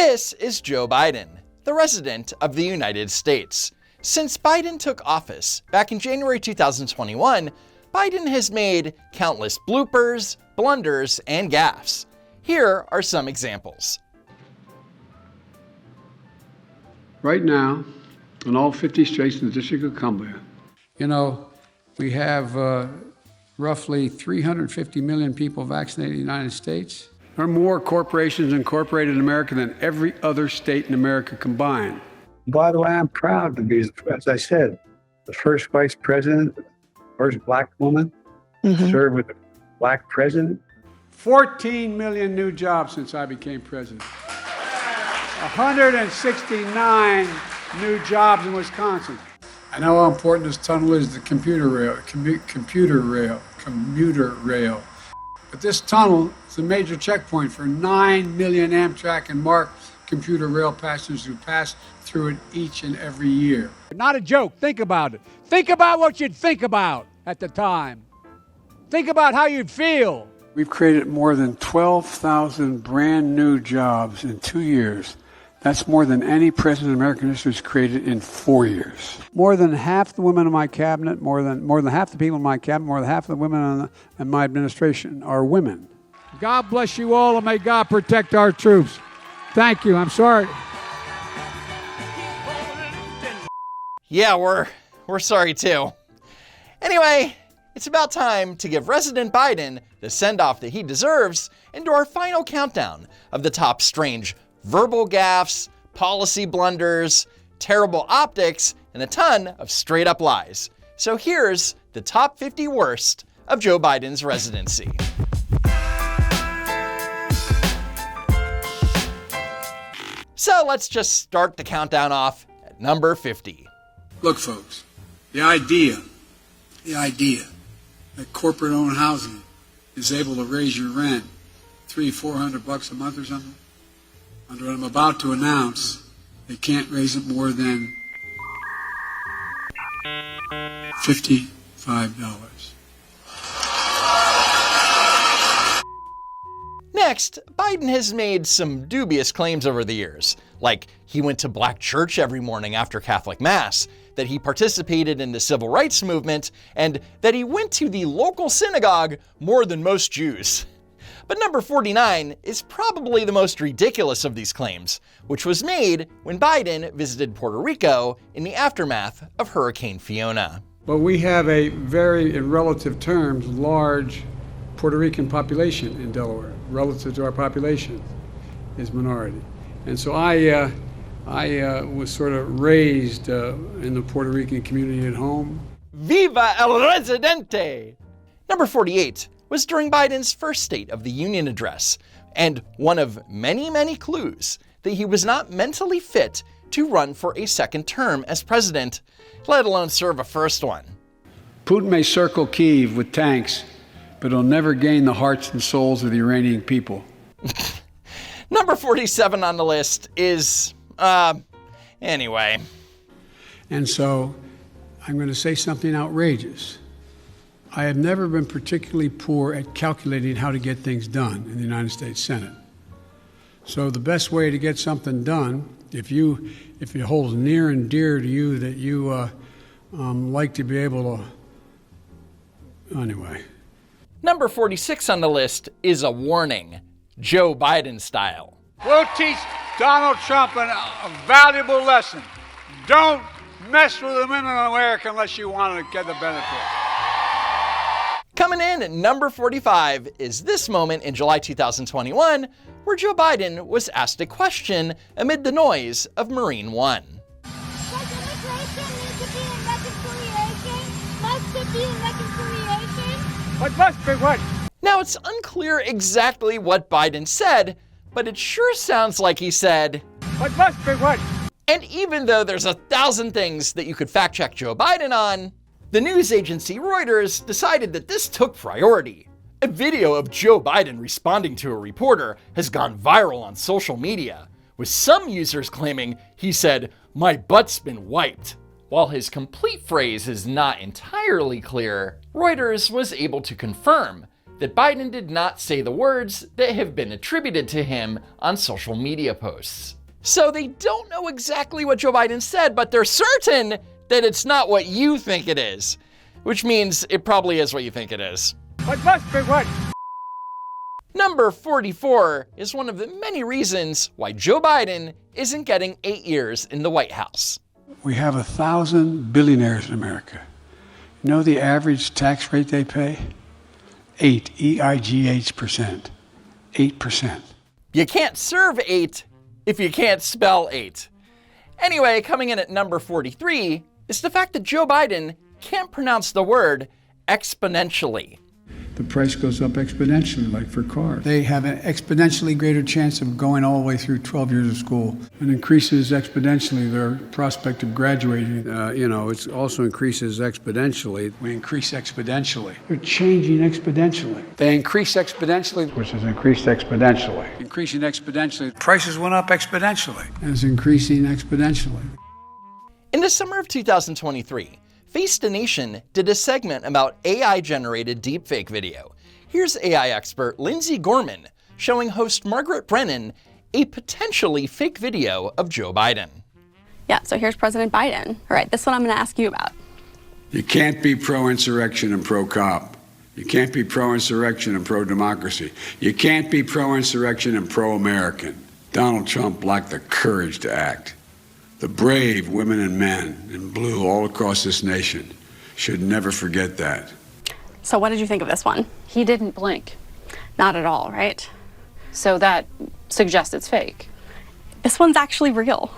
This is Joe Biden, the resident of the United States. Since Biden took office back in January 2021, Biden has made countless bloopers, blunders, and gaffes. Here are some examples. Right now, in all 50 states in the District of Columbia, we have roughly 350 million people vaccinated in the United States. There are more corporations incorporated in America than every other state in America combined. By the way, I'm proud to be, as I said, the first vice president, first black woman to serve with a black president. 14 million new jobs since I became president. 169 new jobs in Wisconsin. I know how important this tunnel is, the commuter rail. But this tunnel is a major checkpoint for 9 million Amtrak and MARC computer rail passengers who pass through it each and every year. Not a joke. Think about it. Think about what you'd think about at the time. Think about how you'd feel. We've created more than 12,000 brand new jobs in 2 years. That's more than any president in American history has created in 4 years. More than half the women in my cabinet, more than half the people in my cabinet, more than half of the women in my administration are women. God bless you all, and may God protect our troops. Thank you. I'm sorry. Yeah, we're sorry too. Anyway, it's about time to give President Biden the send-off that he deserves and do our final countdown of the top strange verbal gaffes, policy blunders, terrible optics, and a ton of straight-up lies. So here's the top 50 worst of Joe Biden's residency. So let's just start the countdown off at number 50. Look, folks, the idea that corporate-owned housing is able to raise your rent $300-400 a month or something, under what I'm about to announce, they can't raise it more than $55. Next, Biden has made some dubious claims over the years, like he went to black church every morning after Catholic Mass, that he participated in the civil rights movement, and that he went to the local synagogue more than most Jews. But number 49 is probably the most ridiculous of these claims, which was made when Biden visited Puerto Rico in the aftermath of Hurricane Fiona. Well, we have a very, in relative terms, large Puerto Rican population in Delaware. Relative to our population is minority. And so I was sort of raised in the Puerto Rican community at home. Viva el Residente! Number 48 was during Biden's first State of the Union address, and one of many, many clues that he was not mentally fit to run for a second term as president, let alone serve a first one. Putin may circle Kyiv with tanks, but he'll never gain the hearts and souls of the Iranian people. Number 47 on the list is, anyway. And so I'm going to say something outrageous. I have never been particularly poor at calculating how to get things done in the United States Senate. So the best way to get something done, if it holds near and dear to you that you like to be able to, anyway. Number 46 on the list is a warning, Joe Biden style. We'll teach Donald Trump a valuable lesson. Don't mess with the women in America unless you want to get the benefit. Coming in at number 45 is this moment in July 2021 where Joe Biden was asked a question amid the noise of Marine One. Does immigration need to be in reconciliation? Must it be in reconciliation? What must be what? Now, it's unclear exactly what Biden said, but it sure sounds like he said, What must be what? and even though there's 1,000 things that you could fact check Joe Biden on, the news agency Reuters decided that this took priority. A video of Joe Biden responding to a reporter has gone viral on social media, with some users claiming he said, "My butt's been wiped." While his complete phrase is not entirely clear, Reuters was able to confirm that Biden did not say the words that have been attributed to him on social media posts. So they don't know exactly what Joe Biden said, but they're certain that it's not what you think it is, which means it probably is what you think it is. What must be what? Number 44 is one of the many reasons why Joe Biden isn't getting 8 years in the White House. We have 1,000 billionaires in America. You know the average tax rate they pay? 8, E-I-G-H%. 8%. You can't serve 8 if you can't spell 8. Anyway, coming in at number 43 is the fact that Joe Biden can't pronounce the word exponentially. The price goes up exponentially, like for cars. They have an exponentially greater chance of going all the way through 12 years of school. It increases exponentially their prospect of graduating. It also increases exponentially. We increase exponentially. They're changing exponentially. They increase exponentially, which is increased exponentially. Increasing exponentially. Prices went up exponentially. And it's increasing exponentially. In the summer of 2023, Face the Nation did a segment about AI-generated deepfake video. Here's AI expert Lindsey Gorman showing host Margaret Brennan a potentially fake video of Joe Biden. Yeah, so here's President Biden. All right, this one I'm going to ask you about. You can't be pro-insurrection and pro-cop. You can't be pro-insurrection and pro-democracy. You can't be pro-insurrection and pro-American. Donald Trump lacked the courage to act. The brave women and men in blue all across this nation should never forget that. So what did you think of this one? He didn't blink. Not at all, right? So that suggests it's fake. This one's actually real.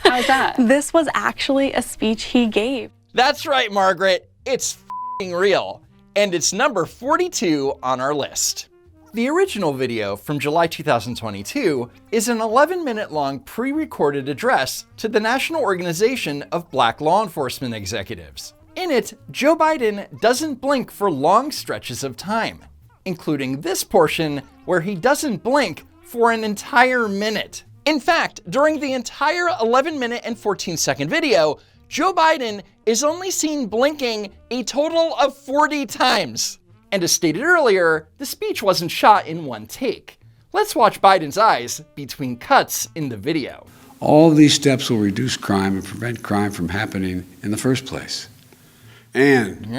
How's that? This was actually a speech he gave. That's right, Margaret. It's f***ing real. And it's number 42 on our list. The original video from July 2022 is an 11-minute long pre-recorded address to the National Organization of Black Law Enforcement Executives. In it, Joe Biden doesn't blink for long stretches of time, including this portion where he doesn't blink for an entire minute. In fact, during the entire 11-minute and 14-second video, Joe Biden is only seen blinking a total of 40 times. And as stated earlier, the speech wasn't shot in one take. Let's watch Biden's eyes between cuts in the video. All of these steps will reduce crime and prevent crime from happening in the first place. And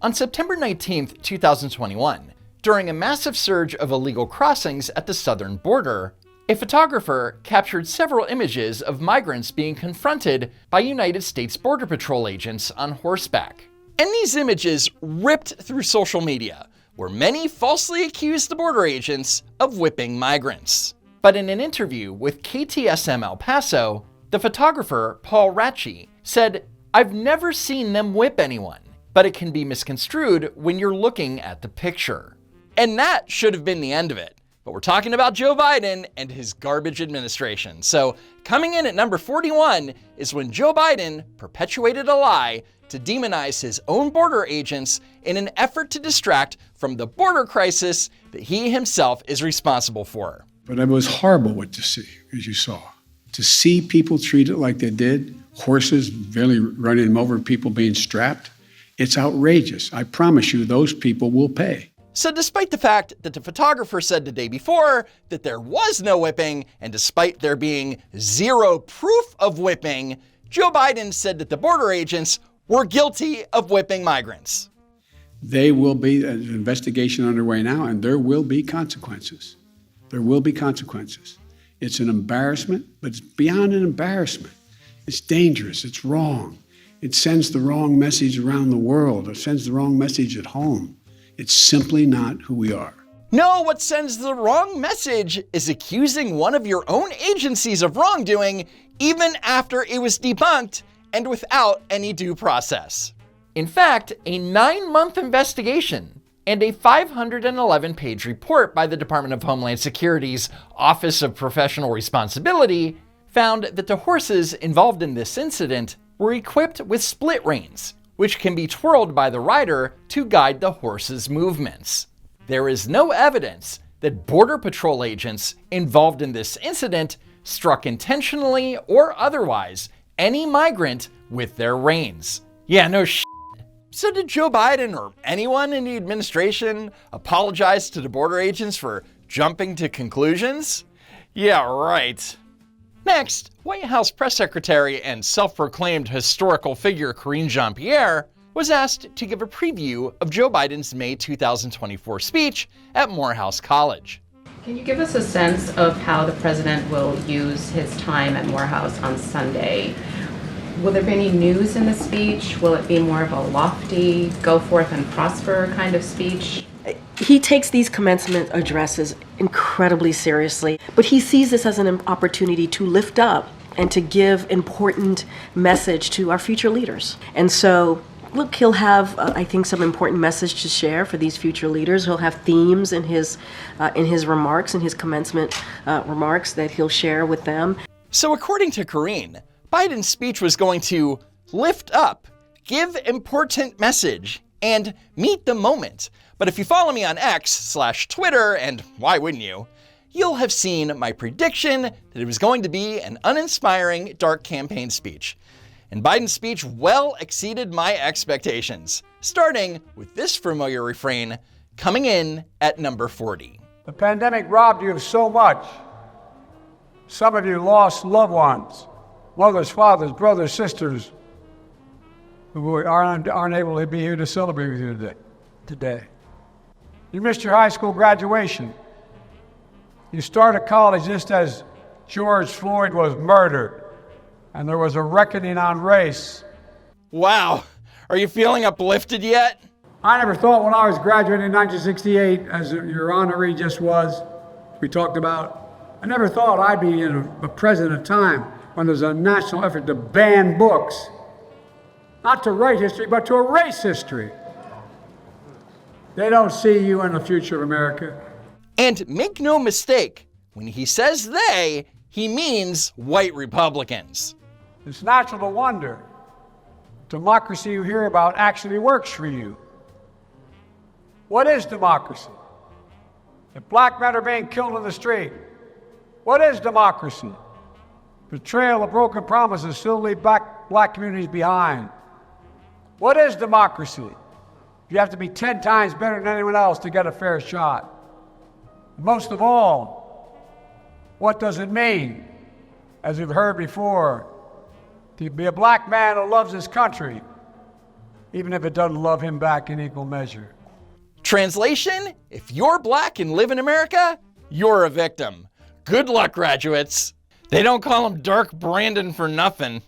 On September 19th, 2021, during a massive surge of illegal crossings at the southern border, a photographer captured several images of migrants being confronted by United States Border Patrol agents on horseback. And these images ripped through social media, where many falsely accused the border agents of whipping migrants. But in an interview with KTSM El Paso, the photographer Paul Ratchie said, "I've never seen them whip anyone, but it can be misconstrued when you're looking at the picture." And that should have been the end of it. But we're talking about Joe Biden and his garbage administration. So coming in at number 41 is when Joe Biden perpetuated a lie to demonize his own border agents in an effort to distract from the border crisis that he himself is responsible for. But it was horrible what to see, as you saw. To see people treated like they did, horses barely running them over, people being strapped, it's outrageous. I promise you those people will pay. So despite the fact that the photographer said the day before that there was no whipping, and despite there being zero proof of whipping, Joe Biden said that the border agents were guilty of whipping migrants. There will be an investigation underway now, and there will be consequences. There will be consequences. It's an embarrassment, but it's beyond an embarrassment. It's dangerous. It's wrong. It sends the wrong message around the world. It sends the wrong message at home. It's simply not who we are. No, what sends the wrong message is accusing one of your own agencies of wrongdoing even after it was debunked and without any due process. In fact, a 9-month investigation and a 511-page report by the Department of Homeland Security's Office of Professional Responsibility found that the horses involved in this incident were equipped with split reins, which can be twirled by the rider to guide the horse's movements. There is no evidence that Border Patrol agents involved in this incident struck intentionally or otherwise any migrant with their reins. Yeah, no shit. So did Joe Biden or anyone in the administration apologize to the border agents for jumping to conclusions? Yeah, right. Next, White House press secretary and self-proclaimed historical figure Karine Jean-Pierre was asked to give a preview of Joe Biden's May 2024 speech at Morehouse College. Can you give us a sense of how the president will use his time at Morehouse on Sunday? Will there be any news in the speech? Will it be more of a lofty, go forth and prosper kind of speech? He takes these commencement addresses incredibly seriously, but he sees this as an opportunity to lift up and to give important message to our future leaders. And so, look, he'll have, I think, some important message to share for these future leaders. He'll have themes in his remarks, in his commencement remarks that he'll share with them. So according to Karine, Biden's speech was going to lift up, give important message, and meet the moment. But if you follow me on X/Twitter, and why wouldn't you, you'll have seen my prediction that it was going to be an uninspiring, dark campaign speech. And Biden's speech well exceeded my expectations, starting with this familiar refrain coming in at number 40. The pandemic robbed you of so much. Some of you lost loved ones, mothers, fathers, brothers, sisters, who aren't able to be here to celebrate with you today. You missed your high school graduation. You started college just as George Floyd was murdered, and there was a reckoning on race. Wow, are you feeling uplifted yet? I never thought when I was graduating in 1968, as your honoree just was, we talked about, I never thought I'd be in a president at a time when there's a national effort to ban books, not to write history, but to erase history. They don't see you in the future of America. And make no mistake, when he says they, he means white Republicans. It's natural to wonder. Democracy you hear about actually works for you. What is democracy? If black men are being killed in the street, what is democracy? Betrayal of broken promises still leave black communities behind. What is democracy? You have to be 10 times better than anyone else to get a fair shot. Most of all, what does it mean, as we've heard before, to be a black man who loves his country, even if it doesn't love him back in equal measure? Translation, if you're black and live in America, you're a victim. Good luck, graduates. They don't call him Dark Brandon for nothing.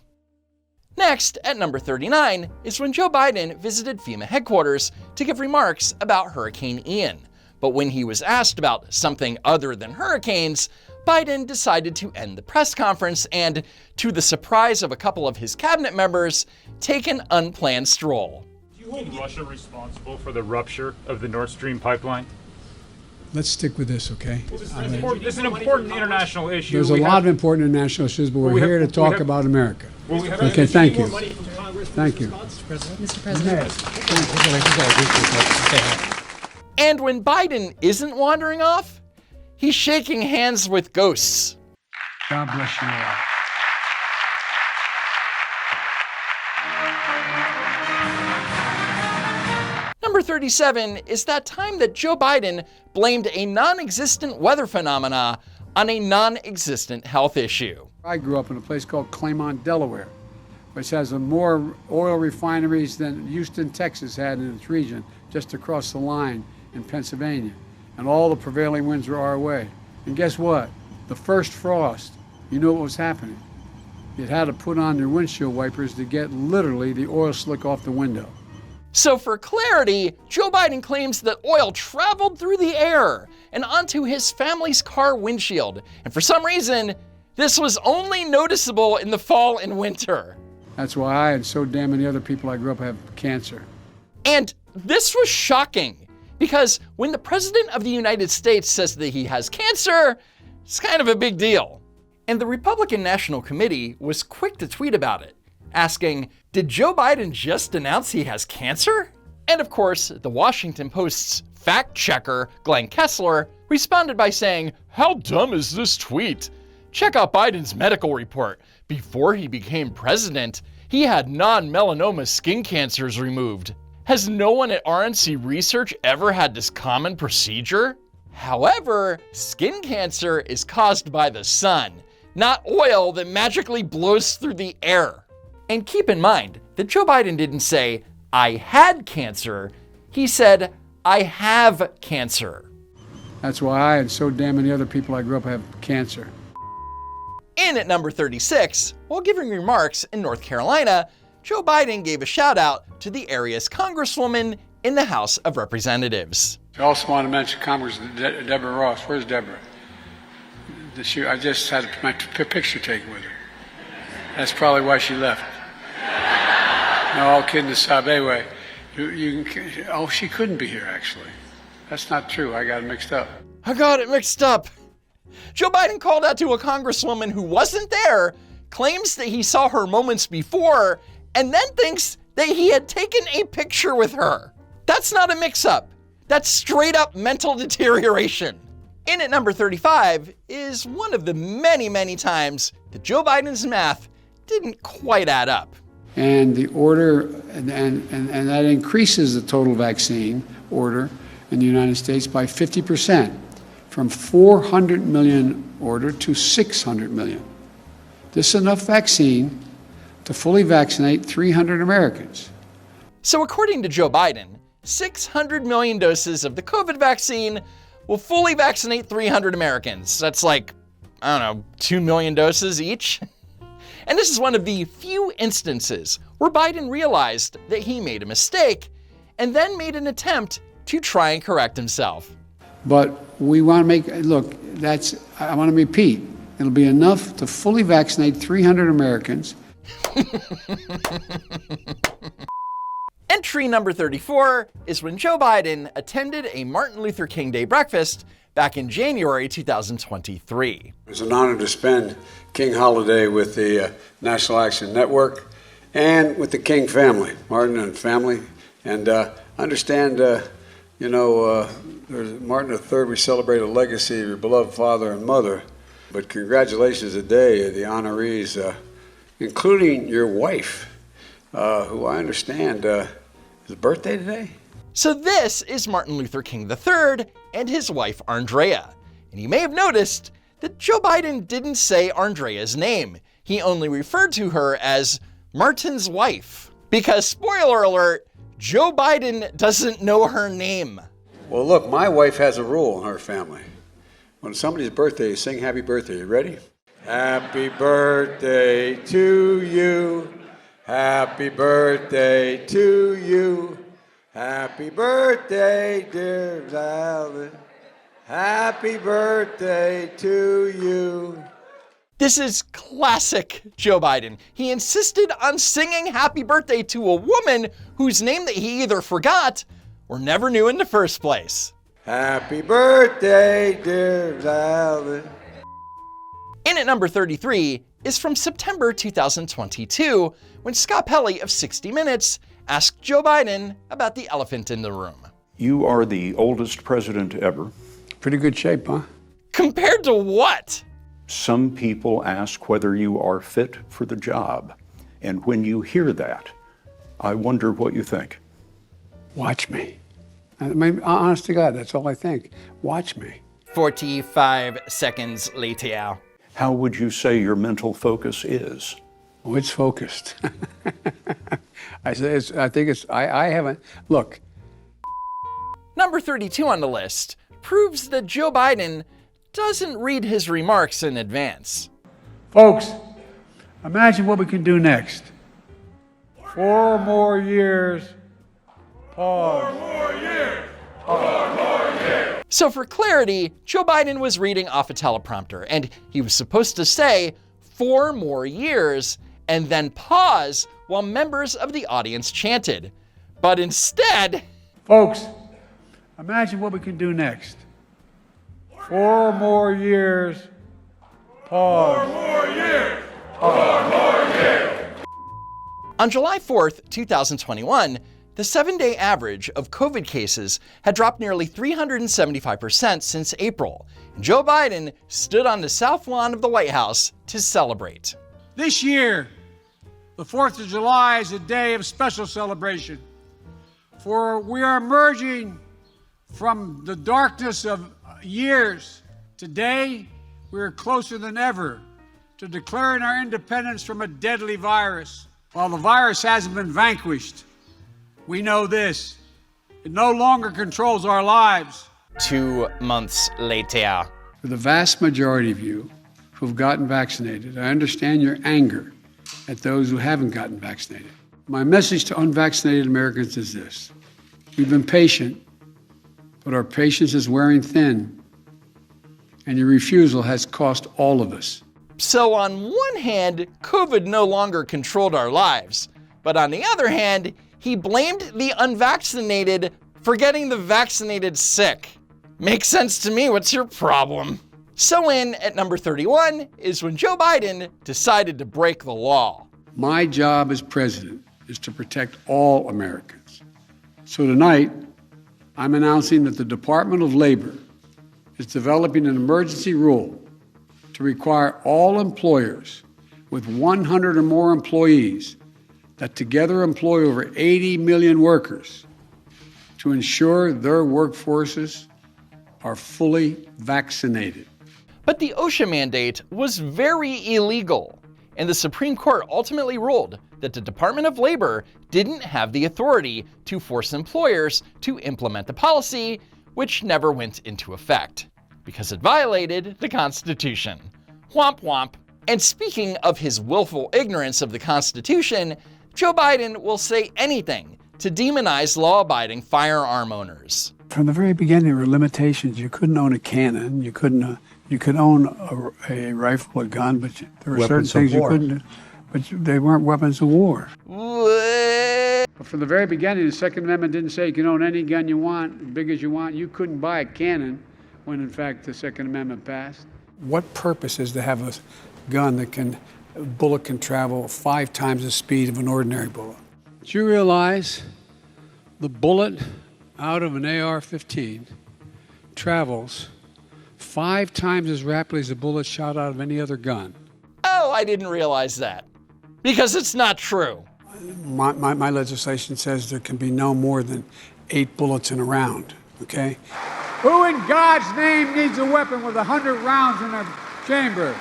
Next, at number 39, is when Joe Biden visited FEMA headquarters to give remarks about Hurricane Ian. But when he was asked about something other than hurricanes, Biden decided to end the press conference and, to the surprise of a couple of his cabinet members, take an unplanned stroll. Do you hold Russia responsible for the rupture of the Nord Stream pipeline? Let's stick with this, okay? This is an important international issue. There's a lot of important international issues, but we're here to talk about America. Okay, thank you. Thank you. Mr. President. And when Biden isn't wandering off, he's shaking hands with ghosts. God bless you all. Number 37 is that time that Joe Biden blamed a non-existent weather phenomena on a non-existent health issue. I grew up in a place called Claymont, Delaware, which has more oil refineries than Houston, Texas had in its region, just across the line in Pennsylvania. And all the prevailing winds were our way. And guess what? The first frost, you know what was happening? It had to put on their windshield wipers to get literally the oil slick off the window. So for clarity, Joe Biden claims that oil traveled through the air and onto his family's car windshield. And for some reason, this was only noticeable in the fall and winter. That's why I and so damn many other people I grew up have cancer. And this was shocking, because when the President of the United States says that he has cancer, it's kind of a big deal. And the Republican National Committee was quick to tweet about it, asking, did Joe Biden just announce he has cancer? And of course, the Washington Post's fact checker, Glenn Kessler, responded by saying, how dumb is this tweet? Check out Biden's medical report. Before he became president, he had non-melanoma skin cancers removed. Has no one at RNC Research ever had this common procedure? However, skin cancer is caused by the sun, not oil that magically blows through the air. And keep in mind that Joe Biden didn't say, "I had cancer." He said, "I have cancer." That's why I and so damn many other people I grew up have cancer. In at number 36, while giving remarks in North Carolina, Joe Biden gave a shout out to the area's congresswoman in the House of Representatives. I also want to mention Congressman Deborah Ross. Where's Deborah? I just had my picture taken with her. That's probably why she left. No, all kidding aside. Anyway, she couldn't be here, actually. That's not true. I got it mixed up. I got it mixed up. Joe Biden called out to a congresswoman who wasn't there, claims that he saw her moments before, and then thinks that he had taken a picture with her. That's not a mix-up. That's straight up mental deterioration. In at number 35 is one of the many, many times that Joe Biden's math didn't quite add up. And the order, and that increases the total vaccine order in the United States by 50%, from 400 million order to 600 million. This is enough vaccine to fully vaccinate 300 Americans. So according to Joe Biden, 600 million doses of the COVID vaccine will fully vaccinate 300 Americans. That's like, I don't know, 2 million doses each? And this is one of the few instances where Biden realized that he made a mistake and then made an attempt to try and correct himself. But we want to make, look, I want to repeat, it'll be enough to fully vaccinate 300 Americans. Entry number 34 is when Joe Biden attended a Martin Luther King Day breakfast back in January 2023. It was an honor to spend King holiday with the National Action Network and with the King family, Martin and family. And understand, Martin III, we celebrate a legacy of your beloved father and mother. But congratulations today, the honorees, including your wife, who I understand is birthday today? So this is Martin Luther King III and his wife Andrea. And you may have noticed that Joe Biden didn't say Andrea's name. He only referred to her as Martin's wife. Because, spoiler alert, Joe Biden doesn't know her name. Well, look, my wife has a rule in her family. When somebody's birthday, you sing happy birthday. You ready? Happy birthday to you. Happy birthday to you. Happy birthday, dear Valen. Happy birthday to you. This is classic Joe Biden. He insisted on singing happy birthday to a woman whose name that he either forgot or never knew in the first place. Happy birthday, dear Valen. In at number 33 is from September 2022, when Scott Pelley of 60 Minutes asked Joe Biden about the elephant in the room. You are the oldest president ever. Pretty good shape, huh? Compared to what? Some people ask whether you are fit for the job. And when you hear that, I wonder what you think. Watch me. I mean, honest to God, that's all I think. Watch me. 45 seconds later. How would you say your mental focus is? Oh, it's focused. I haven't, look. Number 32 on the list proves that Joe Biden doesn't read his remarks in advance. Folks, imagine what we can do next. 4 more years. Pause. 4 more years. 4 more years. So for clarity, Joe Biden was reading off a teleprompter, and he was supposed to say 4 more years and then pause while members of the audience chanted. But instead, folks, imagine what we can do next. 4 more years. Pause. 4 more years. 4 more years. On July 4th, 2021, the 7-day average of COVID cases had dropped nearly 375% since April. And Joe Biden stood on the south lawn of the White House to celebrate. This year, the 4th of July is a day of special celebration, for we are emerging from the darkness of years. Today, we are closer than ever to declaring our independence from a deadly virus. While the virus hasn't been vanquished, we know this: it no longer controls our lives. 2 months later. For the vast majority of you who've gotten vaccinated, I understand your anger at those who haven't gotten vaccinated. My message to unvaccinated Americans is this: we've been patient, but our patience is wearing thin, and your refusal has cost all of us. So on one hand, COVID no longer controlled our lives, but on the other hand, he blamed the unvaccinated for getting the vaccinated sick. Makes sense to me. What's your problem? So in at number 31 is when Joe Biden decided to break the law. My job as president is to protect all Americans. So tonight, I'm announcing that the Department of Labor is developing an emergency rule to require all employers with 100 or more employees that together employ over 80 million workers to ensure their workforces are fully vaccinated. But the OSHA mandate was very illegal, and the Supreme Court ultimately ruled that the Department of Labor didn't have the authority to force employers to implement the policy, which never went into effect, because it violated the Constitution. Womp womp. And speaking of his willful ignorance of the Constitution, Joe Biden will say anything to demonize law-abiding firearm owners. From the very beginning, there were limitations. You couldn't own a cannon. You could own a rifle, a gun, but there were certain things you couldn't do. But they weren't weapons of war. What? But from the very beginning, the Second Amendment didn't say you can own any gun you want, as big as you want. You couldn't buy a cannon when, in fact, the Second Amendment passed. What purpose is to have a gun a bullet can travel 5 times the speed of an ordinary bullet? Do you realize the bullet out of an AR-15 travels 5 times as rapidly as a bullet shot out of any other gun? Oh, I didn't realize that. Because it's not true. My legislation says there can be no more than 8 bullets in a round, okay? Who in God's name needs a weapon with 100 rounds in a chamber?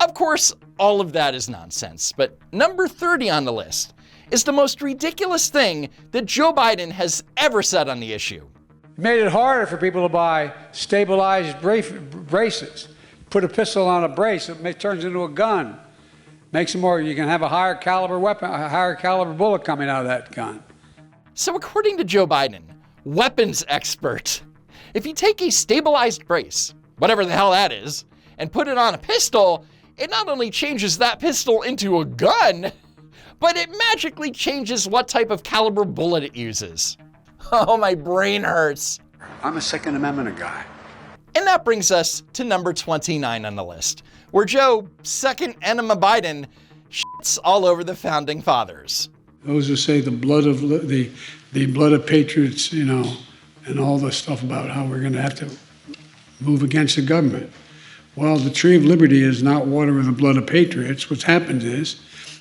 Of course, all of that is nonsense, but number 30 on the list is the most ridiculous thing that Joe Biden has ever said on the issue. It made it harder for people to buy stabilized braces. Put a pistol on a brace, it turns into a gun. Makes it more, you can have a higher caliber weapon, a higher caliber bullet coming out of that gun. So according to Joe Biden, weapons expert, if you take a stabilized brace, whatever the hell that is, and put it on a pistol, it not only changes that pistol into a gun, but it magically changes what type of caliber bullet it uses. Oh, my brain hurts. I'm a Second Amendment guy. And that brings us to number 29 on the list, where Joe, second enema Biden, shits all over the founding fathers. Those who say the blood of patriots, and all the stuff about how we're going to have to move against the government. Well, the tree of liberty is not water with the blood of patriots. What's happened is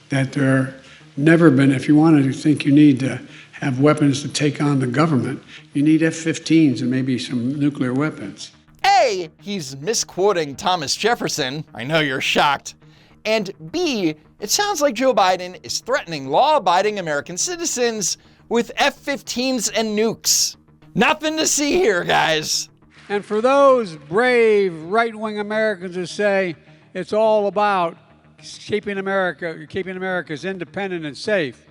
that there never been, if you want to think you need to have weapons to take on the government, you need F-15s and maybe some nuclear weapons. A, he's misquoting Thomas Jefferson. I know you're shocked. And B, it sounds like Joe Biden is threatening law-abiding American citizens with F-15s and nukes. Nothing to see here, guys. And for those brave right-wing Americans who say it's all about keeping America's independent and safe,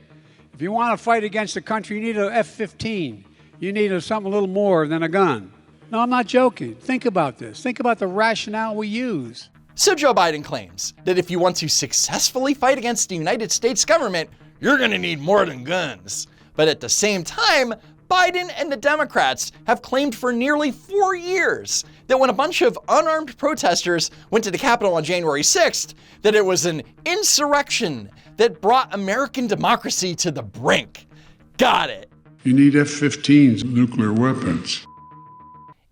if you want to fight against the country, you need an F-15. You need something a little more than a gun. No, I'm not joking. Think about this. Think about the rationale we use. So Joe Biden claims that if you want to successfully fight against the United States government, you're going to need more than guns. But at the same time, Biden and the Democrats have claimed for nearly 4 years that when a bunch of unarmed protesters went to the Capitol on January 6th, that it was an insurrection that brought American democracy to the brink. Got it. You need F-15s, nuclear weapons.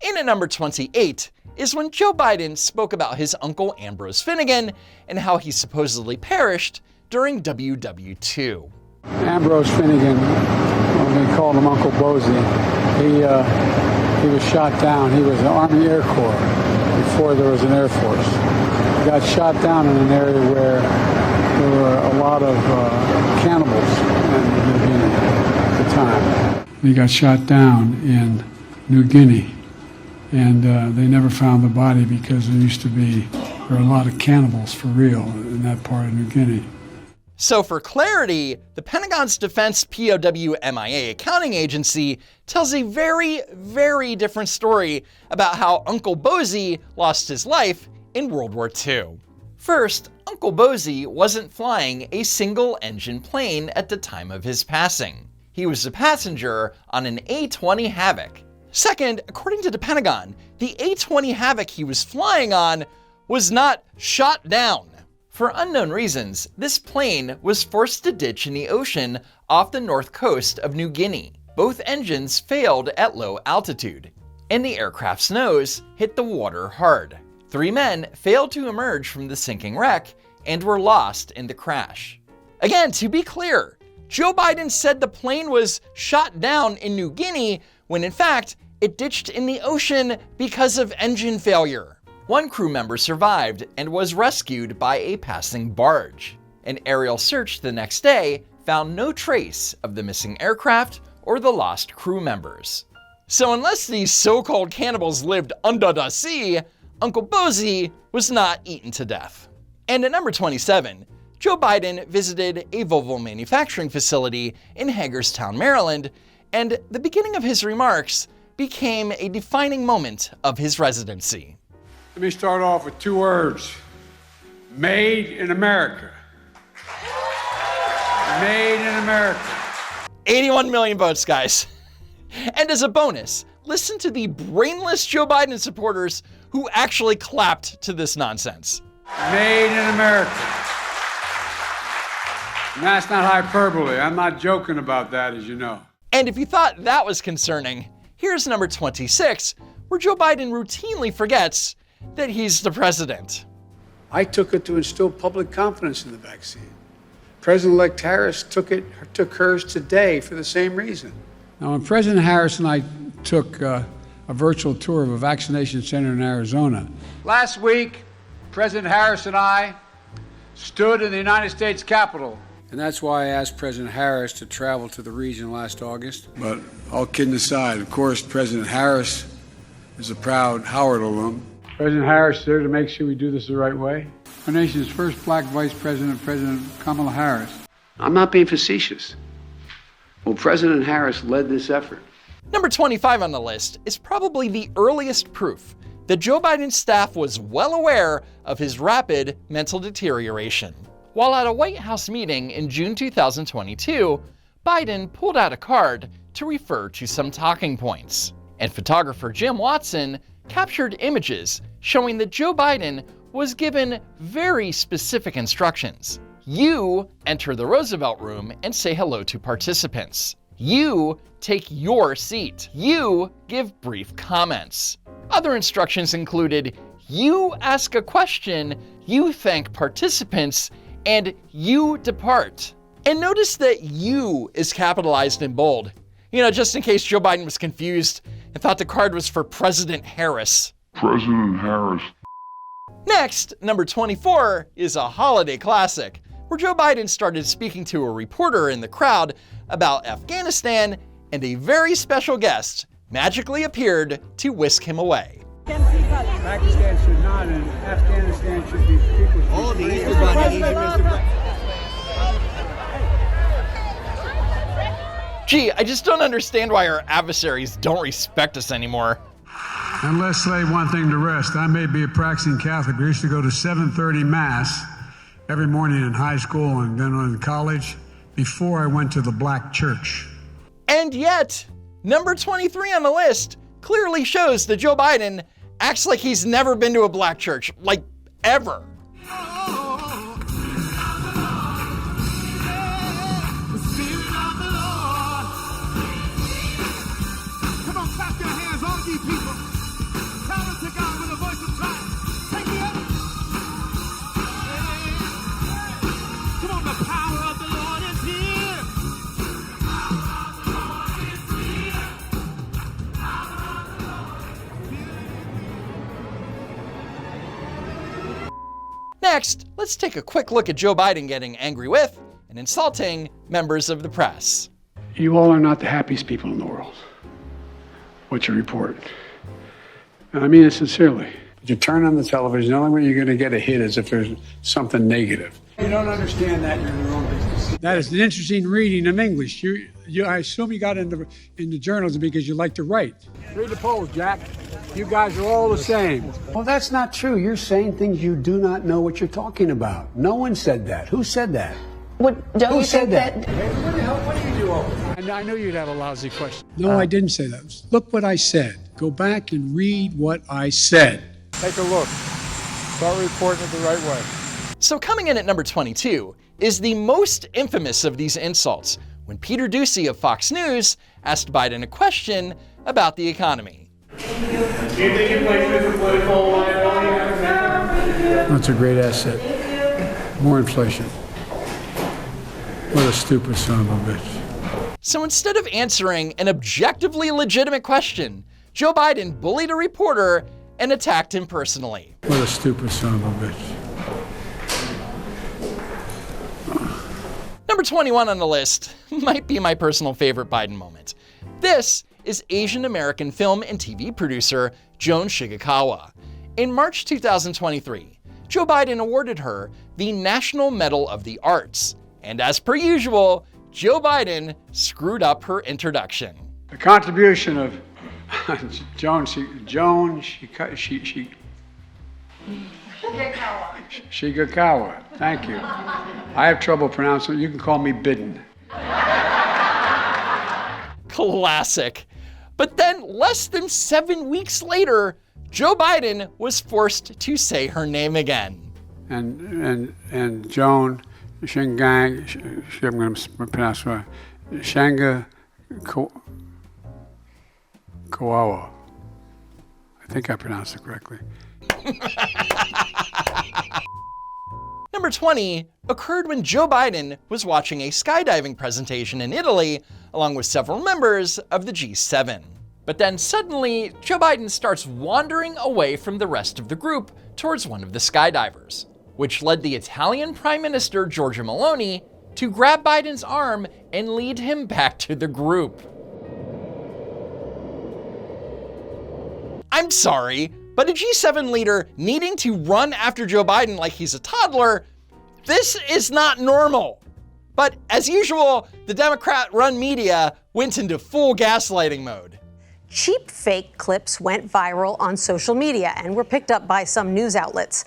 In at number 28 is when Joe Biden spoke about his uncle Ambrose Finnegan and how he supposedly perished during WW2. Ambrose Finnegan, they called him Uncle Bosie. He was shot down. He was an Army Air Corps before there was an Air Force. He got shot down in an area where there were a lot of cannibals in New Guinea at the time. He got shot down in New Guinea, and they never found the body because there were a lot of cannibals for real in that part of New Guinea. So for clarity, the Pentagon's Defense POW MIA accounting agency tells a very, very different story about how Uncle Bozy lost his life in World War II. First, Uncle Bozy wasn't flying a single-engine plane at the time of his passing. He was a passenger on an A-20 Havoc. Second, according to the Pentagon, the A-20 Havoc he was flying on was not shot down. For unknown reasons, this plane was forced to ditch in the ocean off the north coast of New Guinea. Both engines failed at low altitude, and the aircraft's nose hit the water hard. 3 men failed to emerge from the sinking wreck and were lost in the crash. Again, to be clear, Joe Biden said the plane was shot down in New Guinea when in fact it ditched in the ocean because of engine failure. One crew member survived and was rescued by a passing barge. An aerial search the next day found no trace of the missing aircraft or the lost crew members. So unless these so-called cannibals lived under the sea, Uncle Bozy was not eaten to death. And at number 27, Joe Biden visited a Volvo manufacturing facility in Hagerstown, Maryland, and the beginning of his remarks became a defining moment of his residency. Let me start off with 2 words. Made in America. Made in America. 81 million votes, guys. And as a bonus, listen to the brainless Joe Biden supporters who actually clapped to this nonsense. Made in America. And that's not hyperbole. I'm not joking about that, as you know. And if you thought that was concerning, here's number 26, where Joe Biden routinely forgets that he's the president. I took it to instill public confidence in the vaccine. President-elect Harris took hers today for the same reason. Now, when President Harris and I took a virtual tour of a vaccination center in Arizona. Last week, President Harris and I stood in the United States Capitol. And that's why I asked President Harris to travel to the region last August. But all kidding aside, of course, President Harris is a proud Howard alum. President Harris is there to make sure we do this the right way. Our nation's first black vice president, President Kamala Harris. I'm not being facetious. Well, President Harris led this effort. Number 25 on the list is probably the earliest proof that Joe Biden's staff was well aware of his rapid mental deterioration. While at a White House meeting in June 2022, Biden pulled out a card to refer to some talking points. And photographer Jim Watson captured images showing that Joe Biden was given very specific instructions. You enter the Roosevelt Room and say hello to participants. You take your seat. You give brief comments. Other instructions included, you ask a question, you thank participants, and you depart. And notice that you is capitalized in bold. You know, just in case Joe Biden was confused and thought the card was for President Harris. President Harris. Next, number 24 is a holiday classic, where Joe Biden started speaking to a reporter in the crowd about Afghanistan, and a very special guest magically appeared to whisk him away. Pakistan should not, and Afghanistan should be people. Oh, the easy one, easy, Mr. Gee, I just don't understand why our adversaries don't respect us anymore. And let's lay one thing to rest. I may be a practicing Catholic. I used to go to 7:30 Mass every morning in high school and then in college before I went to the black church. And yet, number 23 on the list clearly shows that Joe Biden acts like he's never been to a black church, like ever. Next, let's take a quick look at Joe Biden getting angry with and insulting members of the press. You all are not the happiest people in the world. What you report. And I mean it sincerely. You turn on the television, the only way you're going to get a hit is if there's something negative. You don't understand that, you're in the wrong business. That is an interesting reading of English. I assume you got into journalism because you like to write. Read the polls, Jack. You guys are all the same. Well, that's not true. You're saying things you do not know what you're talking about. No one said that. Who said that? Who said that? What do you do over there? I knew you'd have a lousy question. No, I didn't say that. Look what I said. Go back and read what I said. Take a look. Start reporting it the right way. So coming in at number 22 is the most infamous of these insults, when Peter Doocy of Fox News asked Biden a question about the economy. Do you think your place is a political liability? That's a great asset. More inflation. What a stupid son of a bitch. So instead of answering an objectively legitimate question, Joe Biden bullied a reporter and attacked him personally. What a stupid son of a bitch. Number 21 on the list might be my personal favorite Biden moment. This is Asian American film and TV producer Joan Shigekawa. In March 2023, Joe Biden awarded her the National Medal of the Arts. And as per usual, Joe Biden screwed up her introduction. The contribution of Shigekawa. Thank you. I have trouble pronouncing it. You can call me Biden. Classic. But then less than 7 weeks later, Joe Biden was forced to say her name again. And Joan Shingang, I'm going to pronounce it, Shanga Kawawa. I think I pronounced it correctly. Number 20 occurred when Joe Biden was watching a skydiving presentation in Italy along with several members of the G7. But then suddenly, Joe Biden starts wandering away from the rest of the group towards one of the skydivers, which led the Italian Prime Minister Giorgia Meloni to grab Biden's arm and lead him back to the group. I'm sorry, but a G7 leader needing to run after Joe Biden like he's a toddler, this is not normal. But as usual, the Democrat-run media went into full gaslighting mode. Cheap fake clips went viral on social media and were picked up by some news outlets.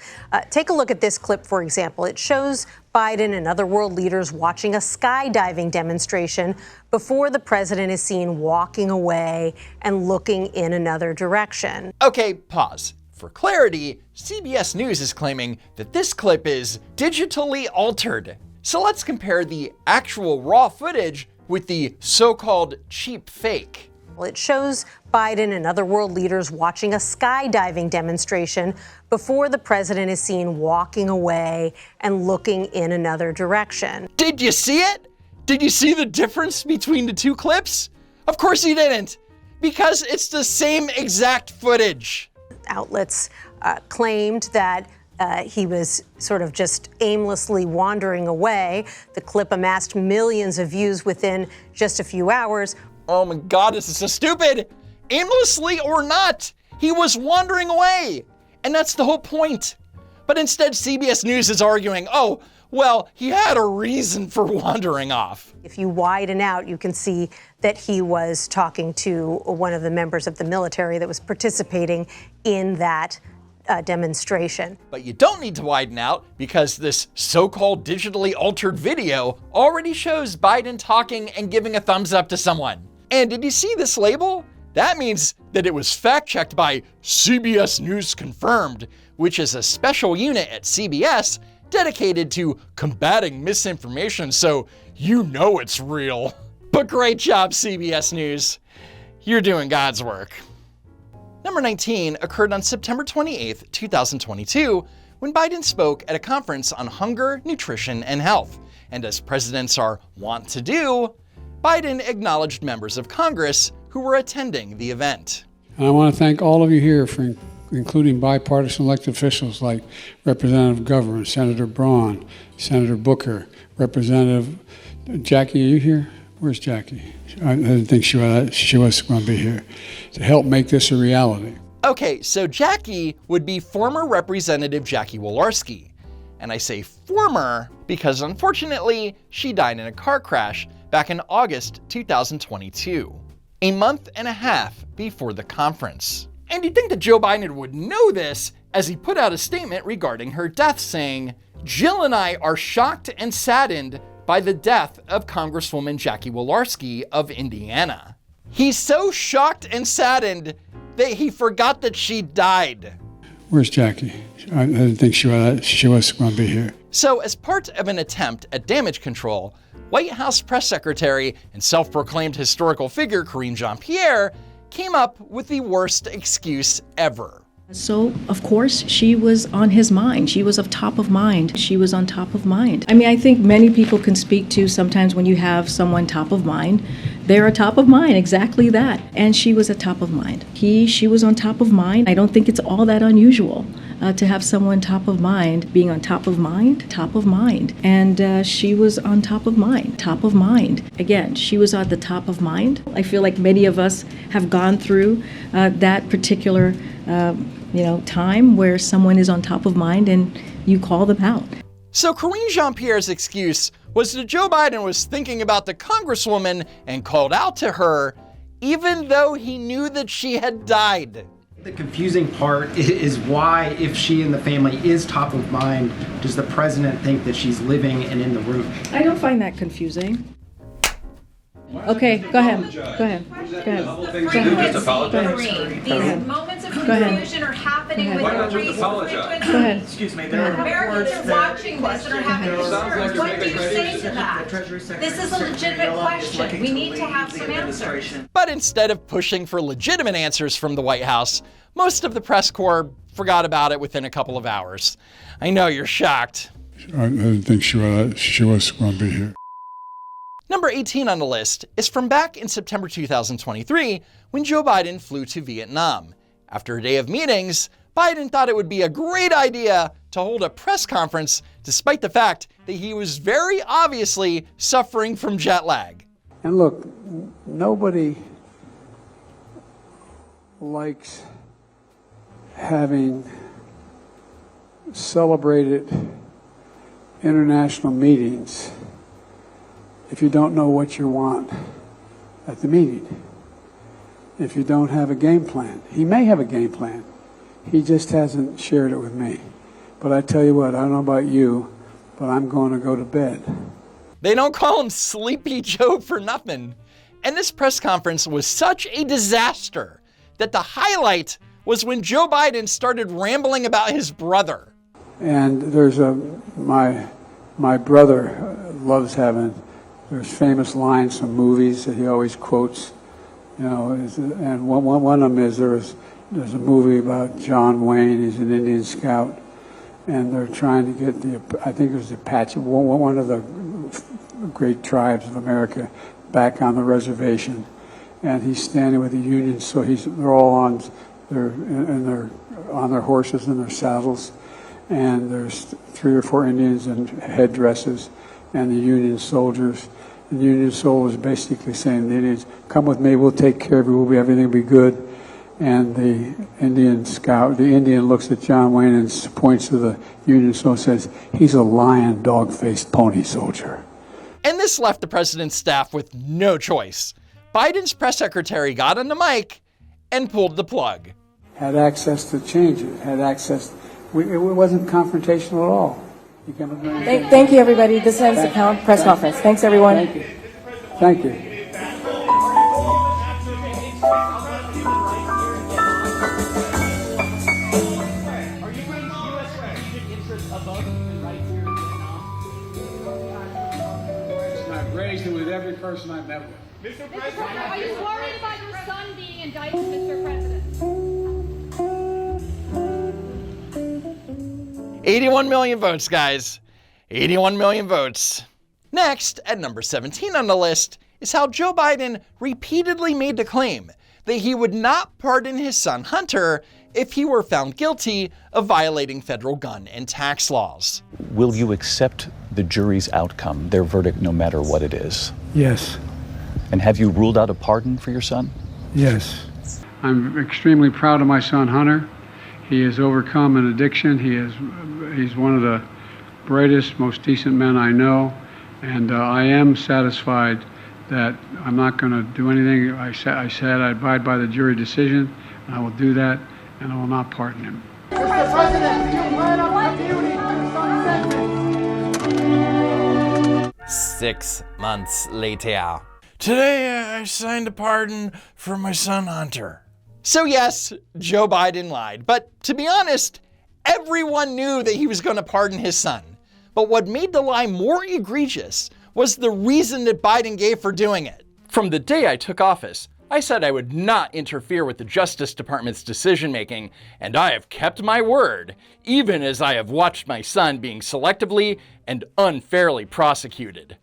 Take a look at this clip, for example. It shows Biden and other world leaders watching a skydiving demonstration before the president is seen walking away and looking in another direction. Okay, pause. For clarity, CBS News is claiming that this clip is digitally altered. So let's compare the actual raw footage with the so-called cheap fake. It shows Biden and other world leaders watching a skydiving demonstration before the president is seen walking away and looking in another direction. Did you see it? Did you see the difference between the two clips? Of course you didn't, because it's the same exact footage. Outlets claimed that he was sort of just aimlessly wandering away. The clip amassed millions of views within just a few hours. Oh my God, this is so stupid. Aimlessly or not, he was wandering away. And that's the whole point. But instead, CBS News is arguing, oh, well, he had a reason for wandering off. If you widen out, you can see that he was talking to one of the members of the military that was participating in that demonstration. But you don't need to widen out because this so-called digitally altered video already shows Biden talking and giving a thumbs up to someone. And did you see this label? That means that it was fact-checked by CBS News Confirmed, which is a special unit at CBS dedicated to combating misinformation, so you know it's real. But great job, CBS News. You're doing God's work. Number 19 occurred on September 28th, 2022, when Biden spoke at a conference on hunger, nutrition, and health. And as presidents are wont to do, Biden acknowledged members of Congress who were attending the event. And I want to thank all of you here for including bipartisan elected officials like Representative Governor, Senator Braun, Senator Booker, Representative Jackie, are you here? Where's Jackie? I didn't think she was going to be here to help make this a reality. Okay, so Jackie would be former Representative Jackie Walorski. And I say former because unfortunately, she died in a car crash back in August 2022, a month and a half before the conference. And you'd think that Joe Biden would know this as he put out a statement regarding her death saying, "Jill and I are shocked and saddened by the death of Congresswoman Jackie Walorski of Indiana." He's so shocked and saddened that he forgot that she died. Where's Jackie? I didn't think she was going to be here. So as part of an attempt at damage control, White House press secretary and self-proclaimed historical figure Karine Jean-Pierre came up with the worst excuse ever. So, of course, she was on his mind. She was top of mind. She was on top of mind. I mean, I think many people can speak to sometimes when you have someone top of mind, they're a top of mind, exactly that. And she was a top of mind. She was on top of mind. I don't think it's all that unusual to have someone top of mind, being on top of mind. And she was on top of mind. Again, she was on the top of mind. I feel like many of us have gone through that particular time where someone is on top of mind and you call them out. So Karine Jean-Pierre's excuse was that Joe Biden was thinking about the Congresswoman and called out to her, even though he knew that she had died. The confusing part is why, if she and the family is top of mind, does the president think that she's living and in the room? I don't find that confusing. Okay, go ahead. Just apologize. These moments of confusion are happening with the race frequency. Go ahead. Excuse me, there are Americans are watching this and are having concerns. What do you say to that? This is a legitimate question. We need to have some answers. But instead of pushing for legitimate answers from the White House, most of the press corps forgot about it within a couple of hours. I know you're shocked. I didn't think she was going to be here. Number 18 on the list is from back in September 2023 when Joe Biden flew to Vietnam. After a day of meetings, Biden thought it would be a great idea to hold a press conference despite the fact that he was very obviously suffering from jet lag. And look, nobody likes having celebrated international meetings if you don't know what you want at the meeting, if you don't have a game plan. He may have a game plan. He just hasn't shared it with me. But I tell you what, I don't know about you, but I'm going to go to bed. They don't call him Sleepy Joe for nothing. And this press conference was such a disaster that the highlight was when Joe Biden started rambling about his brother. And there's my brother loves having, there's famous lines from movies that he always quotes, and one of them is there's a movie about John Wayne. He's an Indian scout, and they're trying to get I think it was the Apache, one of the great tribes of America, back on the reservation, and he's standing with the Union. So they're all on their horses and their saddles, and there's 3 or 4 Indians in headdresses, and the Union soldiers. The Union soldiers basically saying to the Indians, "Come with me, we'll take care of you, everything will be good." And the Indian looks at John Wayne and points to the Union soldier and says, "He's a lion, dog-faced pony soldier." And this left the president's staff with no choice. Biden's press secretary got on the mic and pulled the plug. Had access to change it, it wasn't confrontational at all. Thank you, everybody. This ends the press conference. Thanks, everyone. Thank you. Thank you. I've raised it with every person I've met with. Mr. President, are you worried about your son being indicted, Mr. President? 81 million votes, guys. 81 million votes. Next, at number 17 on the list, is how Joe Biden repeatedly made the claim that he would not pardon his son Hunter if he were found guilty of violating federal gun and tax laws. Will you accept the jury's outcome, their verdict, no matter what it is? Yes. And have you ruled out a pardon for your son? Yes. I'm extremely proud of my son, Hunter. He has overcome an addiction. He's one of the brightest, most decent men I know. And I am satisfied that I'm not going to do anything. I said I abide by the jury decision, and I will do that, and I will not pardon him. Mr. President, do you plan on appealing to your son's sentence? 6 months later. Today, I signed a pardon for my son Hunter. So yes, Joe Biden lied. But to be honest, everyone knew that he was going to pardon his son. But what made the lie more egregious was the reason that Biden gave for doing it. From the day I took office, I said I would not interfere with the Justice Department's decision-making, and I have kept my word, even as I have watched my son being selectively and unfairly prosecuted.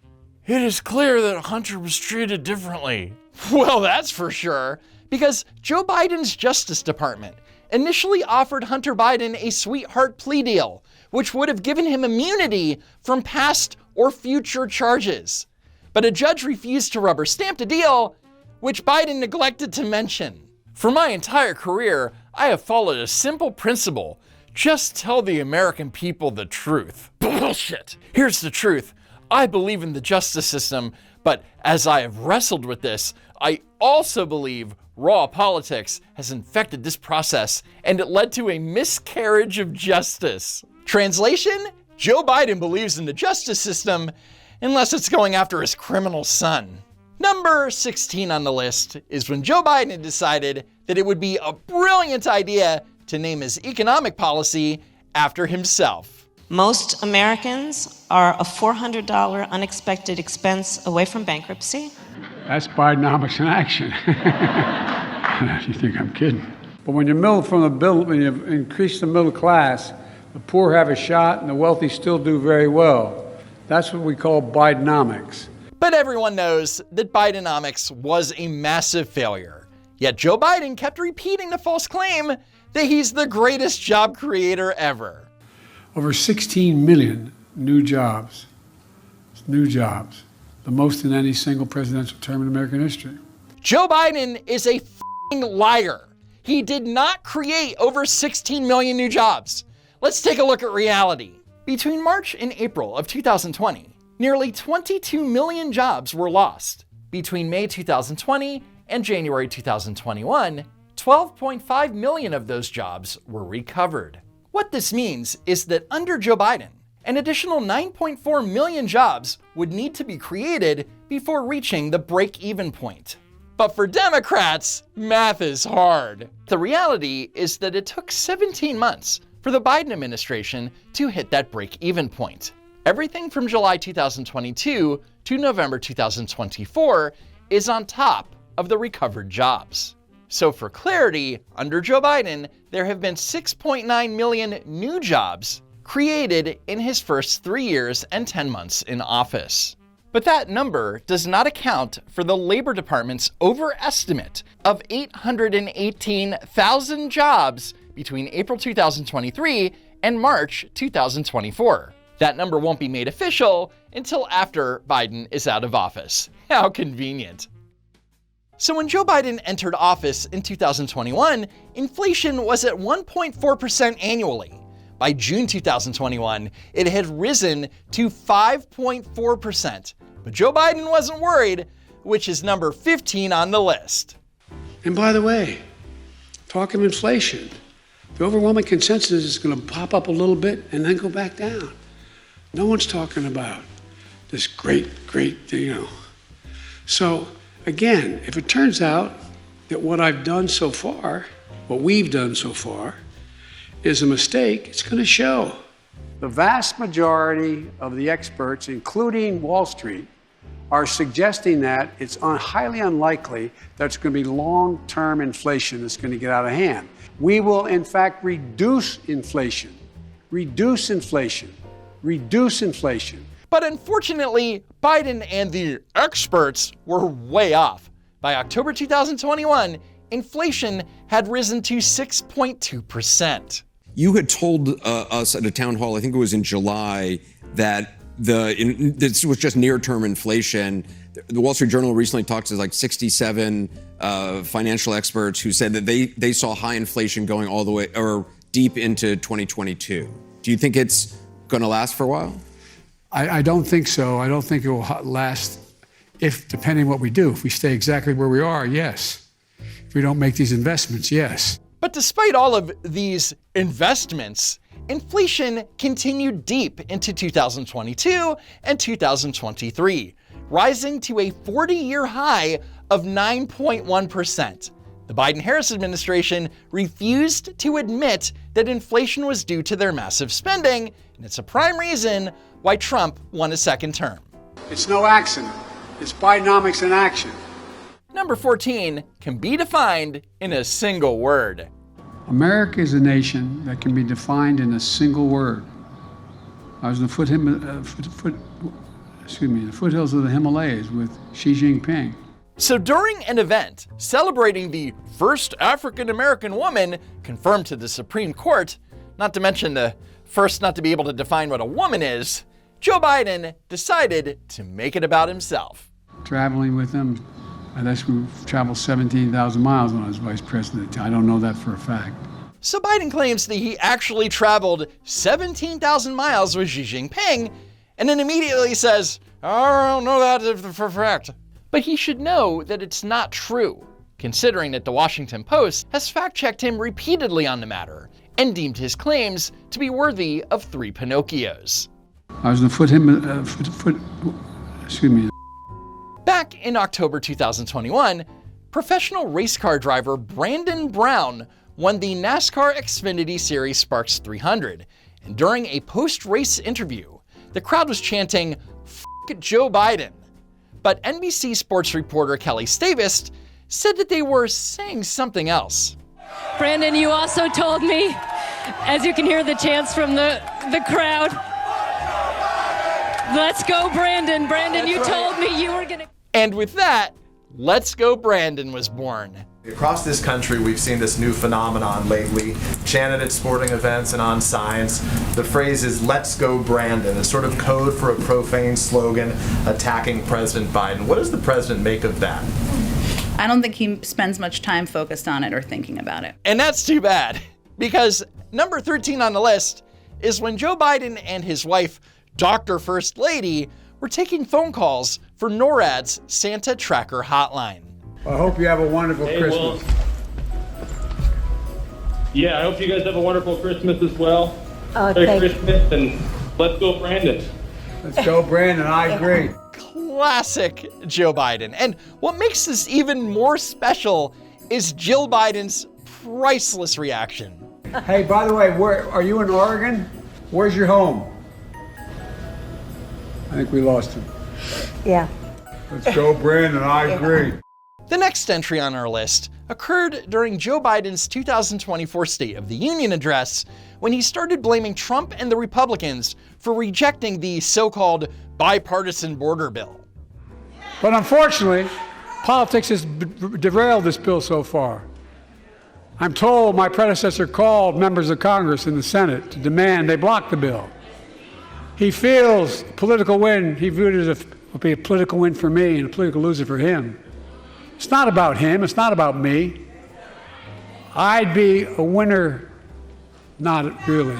It is clear that Hunter was treated differently. Well, that's for sure, because Joe Biden's Justice Department initially offered Hunter Biden a sweetheart plea deal, which would have given him immunity from past or future charges. But a judge refused to rubber stamp the deal, which Biden neglected to mention. For my entire career, I have followed a simple principle: just tell the American people the truth. Bullshit. Here's the truth. I believe in the justice system, but as I have wrestled with this, I also believe raw politics has infected this process, and it led to a miscarriage of justice. Translation? Joe Biden believes in the justice system, unless it's going after his criminal son. Number 16 on the list is when Joe Biden decided that it would be a brilliant idea to name his economic policy after himself. Most Americans are a $400 unexpected expense away from bankruptcy. That's Bidenomics in action. You think I'm kidding? But when you increase the middle class, the poor have a shot and the wealthy still do very well. That's what we call Bidenomics. But everyone knows that Bidenomics was a massive failure. Yet Joe Biden kept repeating the false claim that he's the greatest job creator ever. Over 16 million new jobs. The most in any single presidential term in American history. Joe Biden is a f***ing liar. He did not create over 16 million new jobs. Let's take a look at reality. Between March and April of 2020, nearly 22 million jobs were lost. Between May 2020 and January 2021, 12.5 million of those jobs were recovered. What this means is that under Joe Biden, an additional 9.4 million jobs would need to be created before reaching the break-even point. But for Democrats, math is hard. The reality is that it took 17 months for the Biden administration to hit that break-even point. Everything from July 2022 to November 2024 is on top of the recovered jobs. So for clarity, under Joe Biden, there have been 6.9 million new jobs created in his first 3 years and 10 months in office. But that number does not account for the Labor Department's overestimate of 818,000 jobs between April 2023 and March 2024. That number won't be made official until after Biden is out of office. How convenient. So when Joe Biden entered office in 2021, inflation was at 1.4% annually. By June 2021, it had risen to 5.4%. But Joe Biden wasn't worried, which is number 15 on the list. And by the way, talk of inflation. The overwhelming consensus is going to pop up a little bit and then go back down. No one's talking about this great, So again, if it turns out that what I've done so far, what we've done so far, is a mistake, it's going to show. The vast majority of the experts, including Wall Street, are suggesting that it's highly unlikely that it's going to be long-term inflation that's going to get out of hand. We will, in fact, reduce inflation. But unfortunately, Biden and the experts were way off. By October 2021, inflation had risen to 6.2%. You had told us at a town hall, I think it was in July, that this was just near-term inflation. The Wall Street Journal recently talked to like 67 financial experts who said that they saw high inflation going all the way or deep into 2022. Do you think it's going to last for a while? I don't think so. I don't think it will last depending what we do. If we stay exactly where we are, yes. If we don't make these investments, yes. But despite all of these investments, inflation continued deep into 2022 and 2023, rising to a 40-year high of 9.1%. The Biden-Harris administration refused to admit that inflation was due to their massive spending, and it's a prime reason why Trump won a second term. It's no accident. It's Bidenomics in action. Number 14 can be defined in a single word. America is a nation that can be defined in a single word. I was in the foothills of the Himalayas with Xi Jinping. So during an event celebrating the first African-American woman confirmed to the Supreme Court, not to mention the first not to be able to define what a woman is, Joe Biden decided to make it about himself. Traveling with him, I guess we traveled 17,000 miles when I was vice president. I don't know that for a fact. So Biden claims that he actually traveled 17,000 miles with Xi Jinping, and then immediately says, I don't know that for a fact. But he should know that it's not true, considering that the Washington Post has fact-checked him repeatedly on the matter and deemed his claims to be worthy of 3 Pinocchios. I was in the Back in October 2021, professional race car driver Brandon Brown won the NASCAR Xfinity Series Sparks 300, and during a post-race interview, the crowd was chanting, "F*** Joe Biden." But NBC Sports reporter Kelly Stavist said that they were saying something else. Brandon, you also told me, as you can hear the chants from the crowd, let's go Brandon. Brandon, you told me you were gonna... And with that, Let's Go Brandon was born. Across this country, we've seen this new phenomenon lately, chanted at sporting events and on signs. The phrase is "Let's Go Brandon," a sort of code for a profane slogan attacking President Biden. What does the president make of that? I don't think he spends much time focused on it or thinking about it. And that's too bad, because number 13 on the list is when Joe Biden and his wife, Dr. First Lady, were taking phone calls for NORAD's Santa Tracker hotline. I hope you have a wonderful Christmas. Yeah, I hope you guys have a wonderful Christmas as well. Oh, Merry Christmas, and let's go Brandon. Let's go Brandon, I agree. Classic Joe Biden. And what makes this even more special is Jill Biden's priceless reaction. Hey, by the way, are you in Oregon? Where's your home? I think we lost him. Yeah. Let's go Brandon, I agree. The next entry on our list occurred during Joe Biden's 2024 State of the Union address, when he started blaming Trump and the Republicans for rejecting the so-called bipartisan border bill. But unfortunately, politics has derailed this bill so far. I'm told my predecessor called members of Congress in the Senate to demand they block the bill. He feels political win, he viewed it as a political win for me and a political loser for him. It's not about him, it's not about me. I'd be a winner, not really.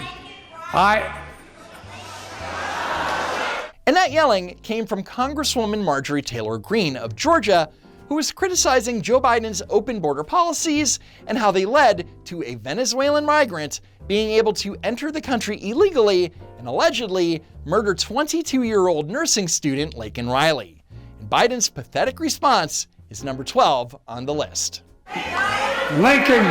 And that yelling came from Congresswoman Marjorie Taylor Greene of Georgia, who was criticizing Joe Biden's open border policies and how they led to a Venezuelan migrant being able to enter the country illegally and allegedly murder 22-year-old nursing student Laken Riley. And Biden's pathetic response is number 12 on the list. Laken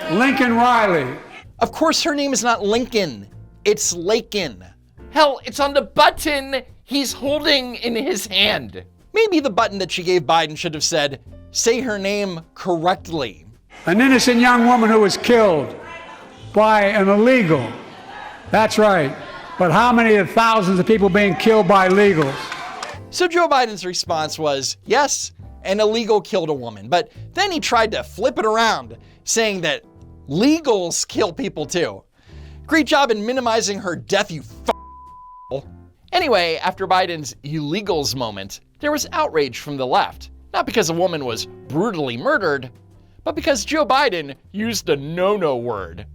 Riley. Of course her name is not Lincoln, it's Laken. Hell, it's on the button he's holding in his hand. Maybe the button that she gave Biden should have said, "Say her name correctly." An innocent young woman who was killed by an illegal. That's right. But how many of thousands of people being killed by illegals? So Joe Biden's response was, yes, an illegal killed a woman, but then he tried to flip it around, saying that legals kill people too. Great job in minimizing her death, you f***. Anyway, after Biden's illegals moment, there was outrage from the left. Not because a woman was brutally murdered, but because Joe Biden used a no-no word.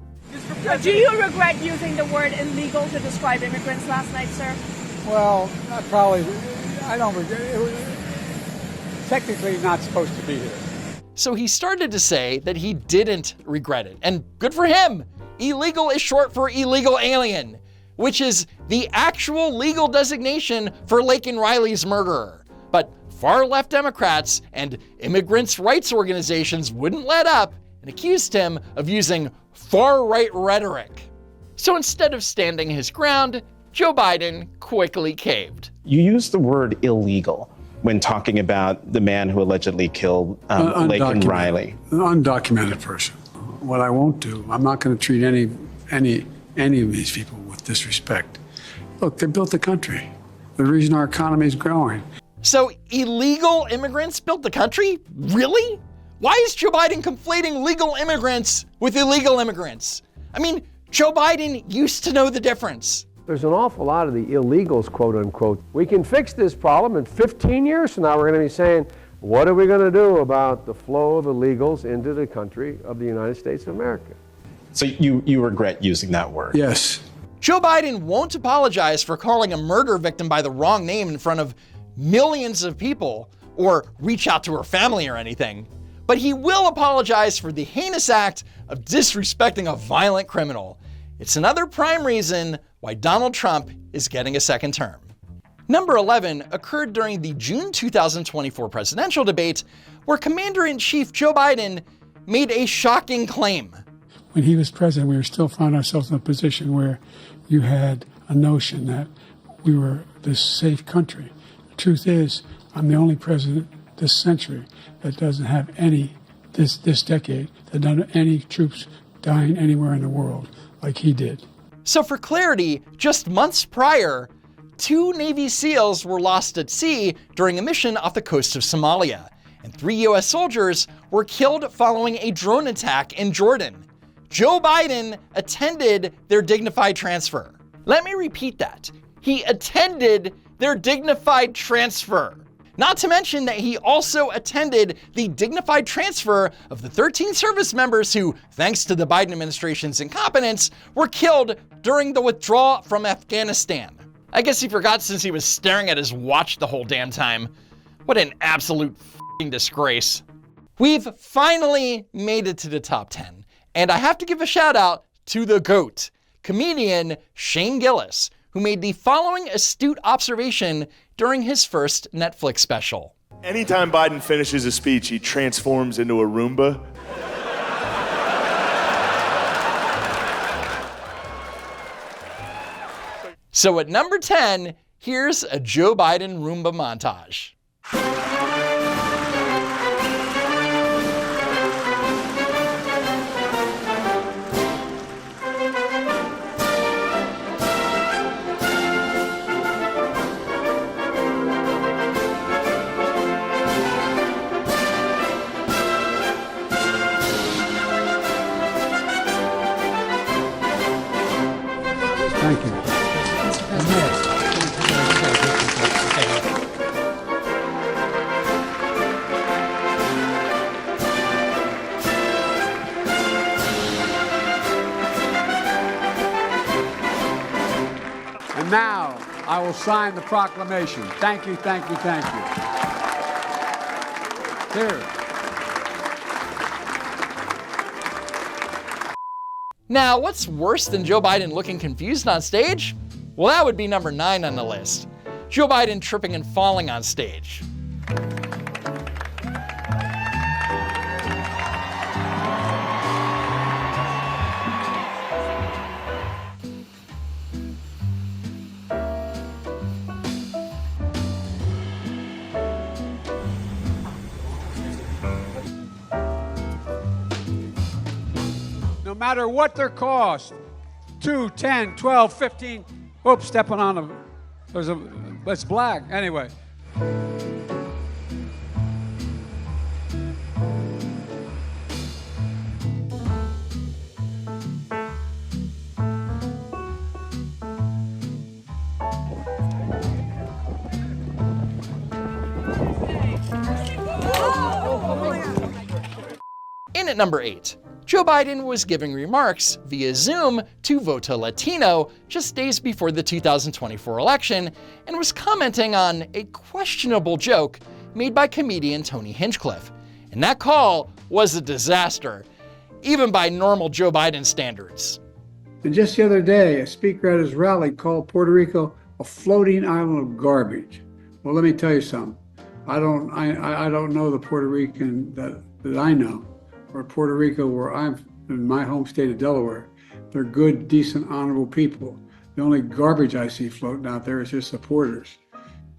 Do you regret using the word illegal to describe immigrants last night, sir? Well, I don't regret it. It was technically not supposed to be here. So he started to say that he didn't regret it, and good for him. Illegal is short for illegal alien, which is the actual legal designation for Laken Riley's murderer. But far-left Democrats and immigrants' rights organizations wouldn't let up and accused him of using far-right rhetoric. So instead of standing his ground, Joe Biden quickly caved. You used the word illegal when talking about the man who allegedly killed Laken Riley. An undocumented person. What I won't do, I'm not going to treat any of these people with disrespect. Look, they built the country. The reason our economy is growing. So illegal immigrants built the country? Really? Why is Joe Biden conflating legal immigrants with illegal immigrants? I mean, Joe Biden used to know the difference. There's an awful lot of the illegals, quote unquote. We can fix this problem in 15 years from now. We're going to be saying, what are we going to do about the flow of illegals into the country of the United States of America? So you regret using that word? Yes. Joe Biden won't apologize for calling a murder victim by the wrong name in front of millions of people or reach out to her family or anything. But he will apologize for the heinous act of disrespecting a violent criminal. It's another prime reason why Donald Trump is getting a second term. Number 11 occurred during the June 2024 presidential debate, where Commander-in-Chief Joe Biden made a shocking claim. When he was president, we still found ourselves in a position where you had a notion that we were this safe country. The truth is, I'm the only president this century that doesn't have this decade, that doesn't have any troops dying anywhere in the world like he did. So for clarity, just months prior, 2 Navy SEALs were lost at sea during a mission off the coast of Somalia, and 3 US soldiers were killed following a drone attack in Jordan. Joe Biden attended their dignified transfer. Let me repeat that. He attended their dignified transfer. Not to mention that he also attended the dignified transfer of the 13 service members who, thanks to the Biden administration's incompetence, were killed during the withdrawal from Afghanistan. I guess he forgot since he was staring at his watch the whole damn time. What an absolute f***ing disgrace. We've finally made it to the top 10, and I have to give a shout out to the GOAT, comedian Shane Gillis, who made the following astute observation during his first Netflix special. Anytime Biden finishes a speech, he transforms into a Roomba. So at number 10, here's a Joe Biden Roomba montage. Thank you. And now I will sign the proclamation. Thank you, thank you, thank you. Here. Now, what's worse than Joe Biden looking confused on stage? Well, that would be number 9 on the list. Joe Biden tripping and falling on stage. No matter what their cost, 2, 10, 12, 15, oops, stepping on it's black, anyway. And at number 8, Joe Biden was giving remarks via Zoom to Vota Latino just days before the 2024 election and was commenting on a questionable joke made by comedian Tony Hinchcliffe. And that call was a disaster, even by normal Joe Biden standards. And just the other day, a speaker at his rally called Puerto Rico a floating island of garbage. Well, let me tell you something. I don't know the Puerto Rican that I know, or Puerto Rico where I'm in my home state of Delaware. They're good, decent, honorable people. The only garbage I see floating out there is his supporters.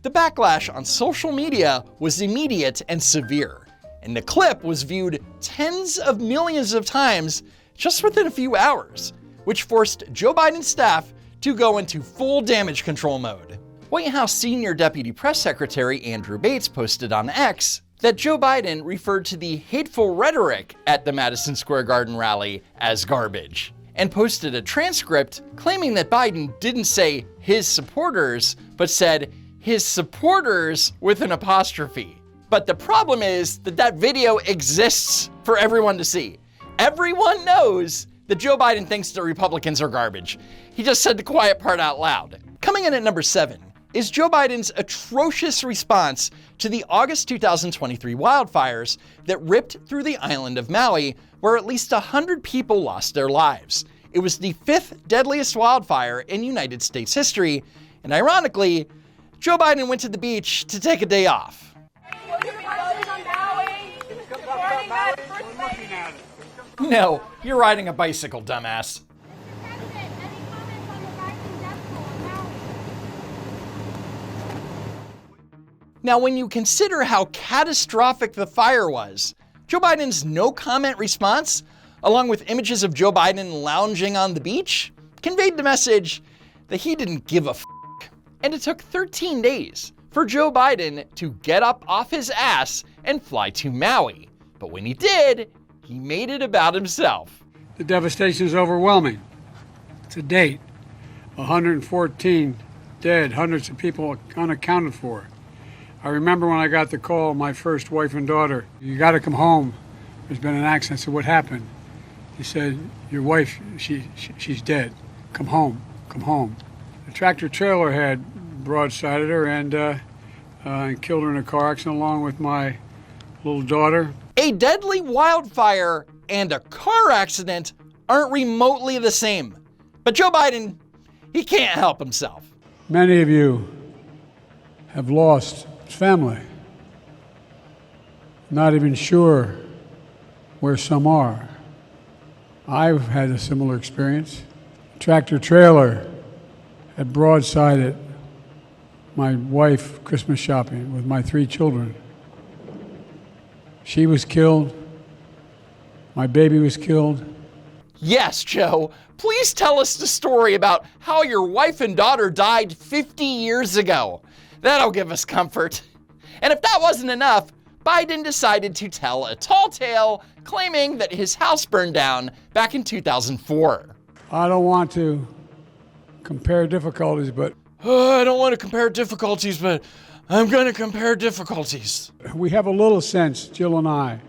The backlash on social media was immediate and severe, and the clip was viewed tens of millions of times just within a few hours, which forced Joe Biden's staff to go into full damage control mode. White House Senior Deputy Press Secretary Andrew Bates posted on X that Joe Biden referred to the hateful rhetoric at the Madison Square Garden rally as garbage, and posted a transcript claiming that Biden didn't say his supporters, but said his supporters with an apostrophe. But the problem is that video exists for everyone to see. Everyone knows that Joe Biden thinks that Republicans are garbage. He just said the quiet part out loud. Coming in at number 7 is Joe Biden's atrocious response to the August 2023 wildfires that ripped through the island of Maui, where at least 100 people lost their lives. It was the 5th deadliest wildfire in United States history, and ironically, Joe Biden went to the beach to take a day off. No, you're riding a bicycle, dumbass. Now, when you consider how catastrophic the fire was, Joe Biden's no-comment response, along with images of Joe Biden lounging on the beach, conveyed the message that he didn't give a f***. And it took 13 days for Joe Biden to get up off his ass and fly to Maui. But when he did, he made it about himself. The devastation is overwhelming. To date, 114 dead, hundreds of people unaccounted for. I remember when I got the call, my first wife and daughter, "You got to come home. There's been an accident." I said, "What happened?" He said, "Your wife, she's dead. Come home, come home." The tractor trailer had broadsided her and killed her in a car accident along with my little daughter. A deadly wildfire and a car accident aren't remotely the same. But Joe Biden, he can't help himself. Many of you have lost family. Not even sure where some are. I've had a similar experience. Tractor trailer had broadsided my wife Christmas shopping with my 3 children. She was killed. My baby was killed. Yes, Joe. Please tell us the story about how your wife and daughter died 50 years ago. That'll give us comfort. And if that wasn't enough, Biden decided to tell a tall tale claiming that his house burned down back in 2004. I don't want to compare difficulties, but... I don't want to compare difficulties, but I'm going to compare difficulties. We have a little sense, Jill and I,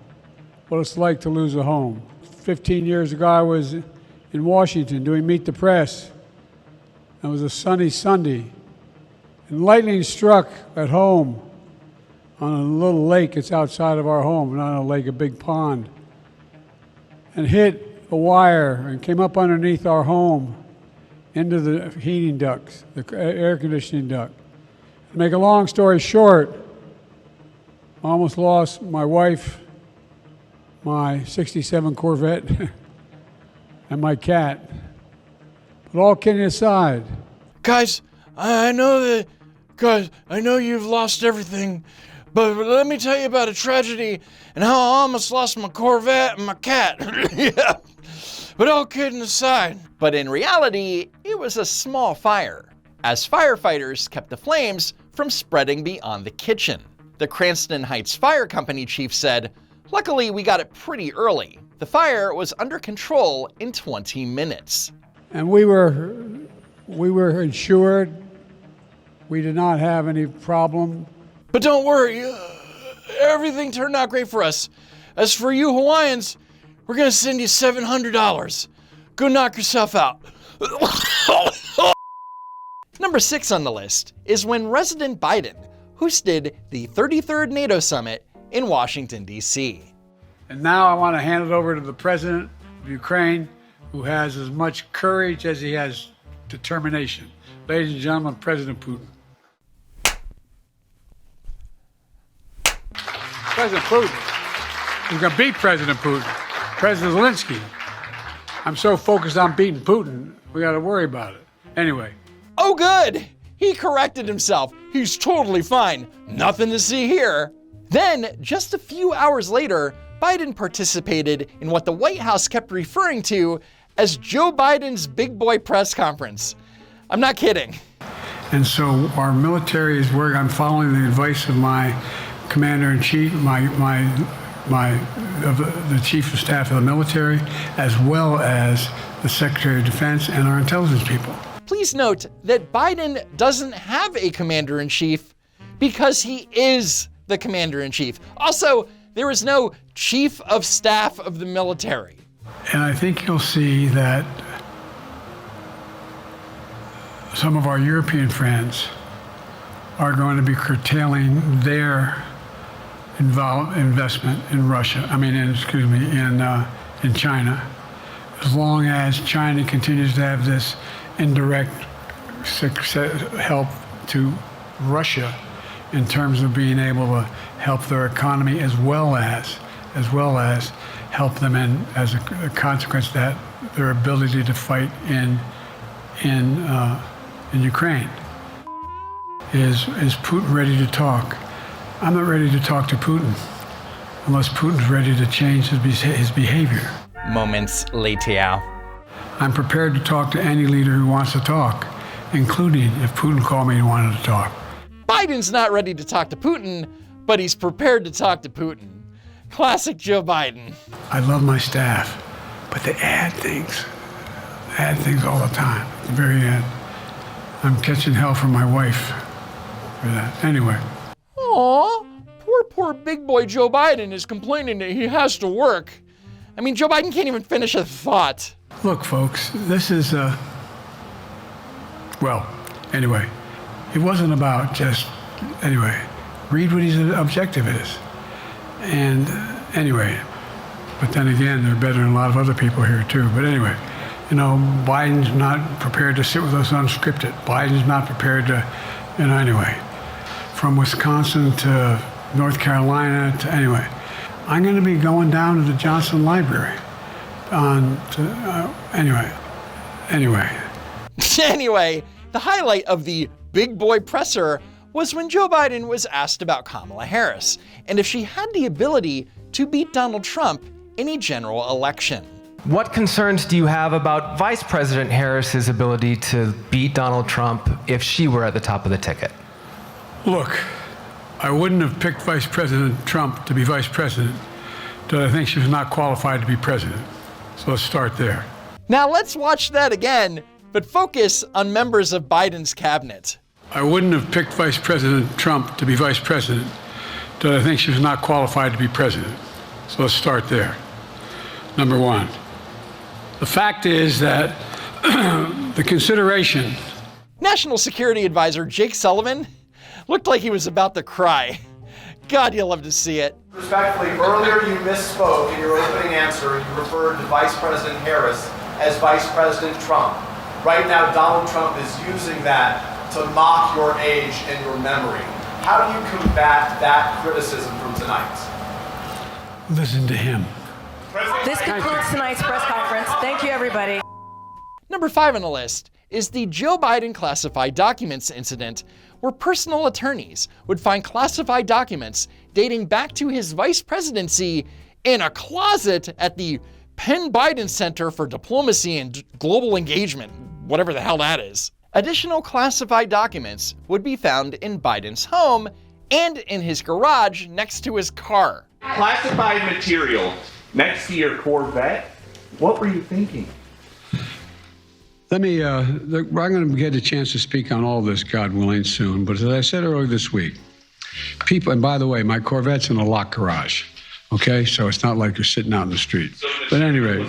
what it's like to lose a home. 15 years ago, I was in Washington doing Meet the Press. It was a sunny Sunday, and lightning struck at home on a little lake that's outside of our home, not a lake, a big pond, and hit a wire and came up underneath our home into the heating ducts, the air conditioning duct. To make a long story short, I almost lost my wife, my 67 Corvette, and my cat. But all kidding aside. Guys, I know you've lost everything, but let me tell you about a tragedy and how I almost lost my Corvette and my cat. Yeah. But all kidding aside. But in reality, it was a small fire, as firefighters kept the flames from spreading beyond the kitchen. The Cranston Heights Fire Company chief said, "Luckily, we got it pretty early. The fire was under control in 20 minutes. And we were insured. We did not have any problem. But don't worry, everything turned out great for us. As for you Hawaiians, We're gonna send you $700. Go knock yourself out. Number 6 on the list is when President Biden hosted the 33rd NATO summit in Washington, D.C. And now I want to hand it over to the president of Ukraine, who has as much courage as he has determination. Ladies and gentlemen, President Putin. President Putin. We're going to beat President Putin. President Zelensky. I'm so focused on beating Putin, we got to worry about it. Anyway. Oh, good! He corrected himself. He's totally fine. Nothing to see here. Then, just a few hours later, Biden participated in what the White House kept referring to as Joe Biden's big boy press conference. I'm not kidding. And so our military is where I'm following the advice of my commander-in-chief, the chief of staff of the military, as well as the Secretary of Defense and our intelligence people. Please note that Biden doesn't have a commander-in-chief because he is the commander-in-chief. Also, there is no chief of staff of the military. And I think you'll see that some of our European friends are going to be curtailing their investment in Russia, in China, as long as China continues to have this indirect help to Russia in terms of being able to help their economy as well as help them in, as a consequence of that, their ability to fight in Ukraine. Is Putin ready to talk? I'm not ready to talk to Putin unless Putin's ready to change his behavior. Moments later. I'm prepared to talk to any leader who wants to talk, including if Putin called me and wanted to talk. Biden's not ready to talk to Putin, but he's prepared to talk to Putin. Classic Joe Biden. I love my staff, but they add things all the time, at the very end. I'm catching hell from my wife for that. Anyway. Aw, poor big boy Joe Biden is complaining that he has to work. I mean, Joe Biden can't even finish a thought. Look, folks, this is anyway, it wasn't about read what his objective is. And anyway, but then again, they're better than a lot of other people here too. But anyway, Biden's not prepared to sit with us unscripted. Biden's not prepared to, anyway. From Wisconsin to North Carolina to, anyway. I'm going to be going down to the Johnson Library Anyway, the highlight of the big boy presser was when Joe Biden was asked about Kamala Harris and if she had the ability to beat Donald Trump in a general election. What concerns do you have about Vice President Harris's ability to beat Donald Trump if she were at the top of the ticket? Look, I wouldn't have picked Vice President Trump to be vice president, but I think she was not qualified to be president. So let's start there. Now let's watch that again, but focus on members of Biden's cabinet. I wouldn't have picked Vice President Trump to be vice president, but I think she was not qualified to be president. So let's start there. Number one. The fact is that the consideration. National Security Advisor Jake Sullivan looked like he was about to cry. God, you'll love to see it. Respectfully, earlier you misspoke in your opening answer. You referred to Vice President Harris as Vice President Trump. Right now, Donald Trump is using that to mock your age and your memory. How do you combat that criticism from tonight? Listen to him. This concludes tonight's press conference. Thank you, everybody. Number 5 on the list is the Joe Biden classified documents incident, where personal attorneys would find classified documents dating back to his vice presidency in a closet at the Penn Biden Center for Diplomacy and Global Engagement, whatever the hell that is. Additional classified documents would be found in Biden's home and in his garage next to his car. Classified material next to your Corvette? What were you thinking? I'm going to get a chance to speak on all this, God willing, soon. But as I said earlier this week, people, and by the way, my Corvette's in a locked garage. Okay, so it's not like you're sitting out in the street. But at any rate,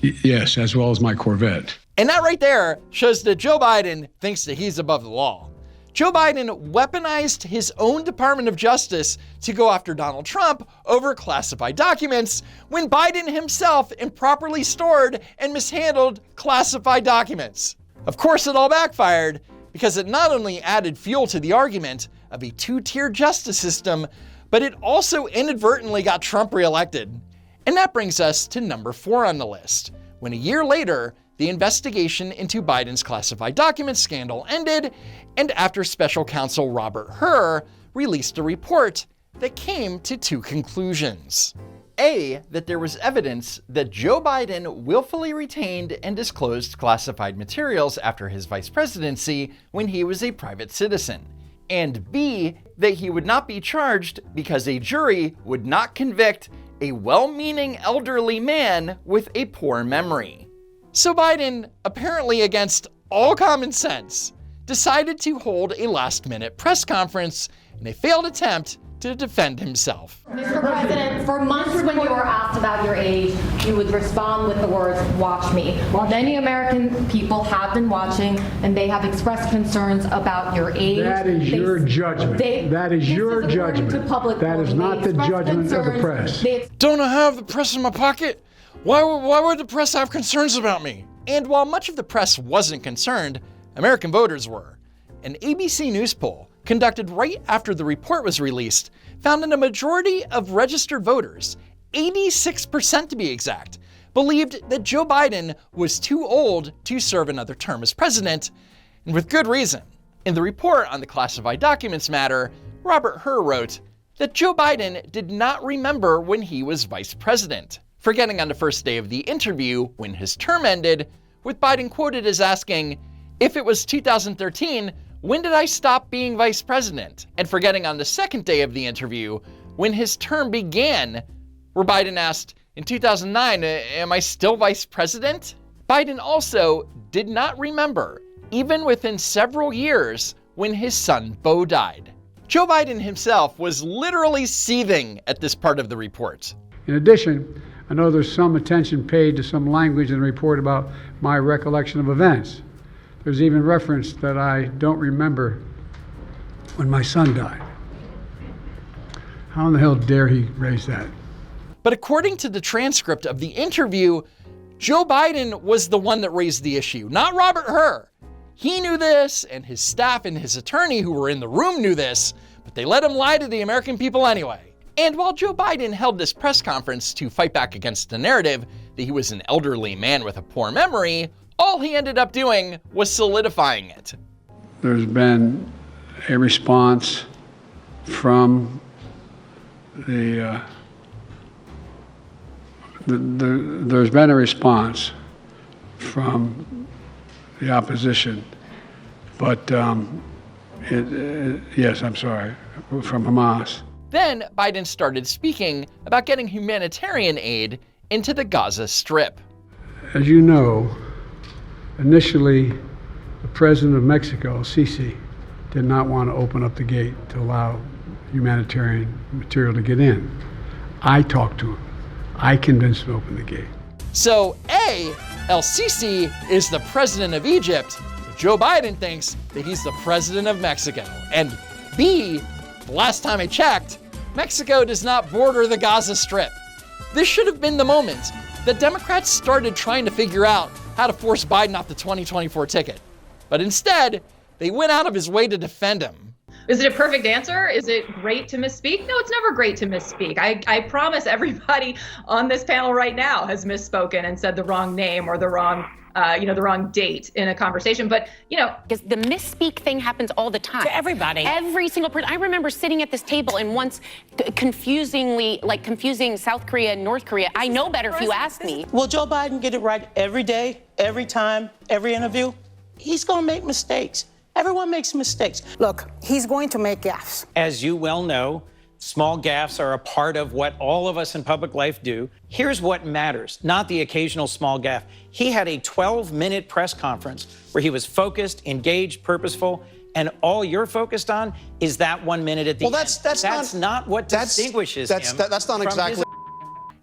yes, as well as my Corvette. And that right there shows that Joe Biden thinks that he's above the law. Joe Biden weaponized his own Department of Justice to go after Donald Trump over classified documents when Biden himself improperly stored and mishandled classified documents. Of course, it all backfired because it not only added fuel to the argument of a two-tier justice system, but it also inadvertently got Trump reelected. And that brings us to number 4 on the list, when a year later, the investigation into Biden's classified documents scandal ended, and after special counsel Robert Hur released a report that came to 2 conclusions. A, that there was evidence that Joe Biden willfully retained and disclosed classified materials after his vice presidency when he was a private citizen. And B, that he would not be charged because a jury would not convict a well-meaning elderly man with a poor memory. So Biden, apparently against all common sense, decided to hold a last-minute press conference in a failed attempt to defend himself. Mr. President, for months when you were asked about your age, you would respond with the words, "Watch me." Many American people have been watching, and they have expressed concerns about your age. That is your judgment. That is your judgment. That is not the judgment of the press. Don't I have the press in my pocket? Why would the press have concerns about me? And while much of the press wasn't concerned, American voters were. An ABC News poll conducted right after the report was released found that a majority of registered voters, 86% to be exact, believed that Joe Biden was too old to serve another term as president, and with good reason. In the report on the classified documents matter, Robert Hur wrote that Joe Biden did not remember when he was vice president, forgetting on the first day of the interview when his term ended, with Biden quoted as asking, "If it was 2013, when did I stop being vice president?" And forgetting on the second day of the interview, when his term began, where Biden asked, "In 2009, am I still vice president?" Biden also did not remember, even within several years, when his son Beau died. Joe Biden himself was literally seething at this part of the report. In addition, I know there's some attention paid to some language in the report about my recollection of events. There's even reference that I don't remember when my son died. How in the hell dare he raise that? But according to the transcript of the interview, Joe Biden was the one that raised the issue, not Robert Hur. He knew this, and his staff and his attorney who were in the room knew this, but they let him lie to the American people anyway. And while Joe Biden held this press conference to fight back against the narrative that he was an elderly man with a poor memory, all he ended up doing was solidifying it. There's been a response from there's been a response from the opposition, but yes, I'm sorry, from Hamas. Then Biden started speaking about getting humanitarian aid into the Gaza Strip. As you know, initially, the president of Mexico, Sisi, did not want to open up the gate to allow humanitarian material to get in. I talked to him. I convinced him to open the gate. So A, El Sisi is the president of Egypt, but Joe Biden thinks that he's the president of Mexico. And B, the last time I checked, Mexico does not border the Gaza Strip. This should have been the moment that Democrats started trying to figure out how to force Biden off the 2024 ticket. But instead, they went out of his way to defend him. Is it a perfect answer? Is it great to misspeak? No, it's never great to misspeak. I promise everybody on this panel right now has misspoken and said the wrong name or the wrong the wrong date in a conversation. But, because the misspeak thing happens all the time. To everybody. Every single person. I remember sitting at this table and once confusing South Korea and North Korea. I know better if you ask me. Will Joe Biden get it right every day, every time, every interview? He's going to make mistakes. Everyone makes mistakes. Look, he's going to make gaffes. As you well know, Small gaffes are a part of what all of us in public life do. Here's what matters, not the occasional small gaffe. He had a 12-minute press conference where he was focused, engaged, purposeful, and all you're focused on is that 1 minute at the end. That's not what distinguishes him. That's not exactly.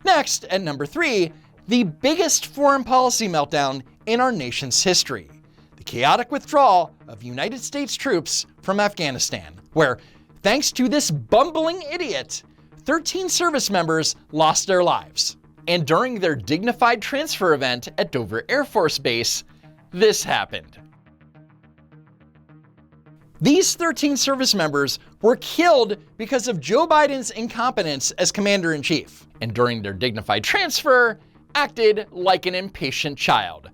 Next, at number 3, the biggest foreign policy meltdown in our nation's history. The chaotic withdrawal of United States troops from Afghanistan, where, thanks to this bumbling idiot, 13 service members lost their lives. And during their dignified transfer event at Dover Air Force Base, this happened. These 13 service members were killed because of Joe Biden's incompetence as commander-in-chief, and during their dignified transfer, acted like an impatient child.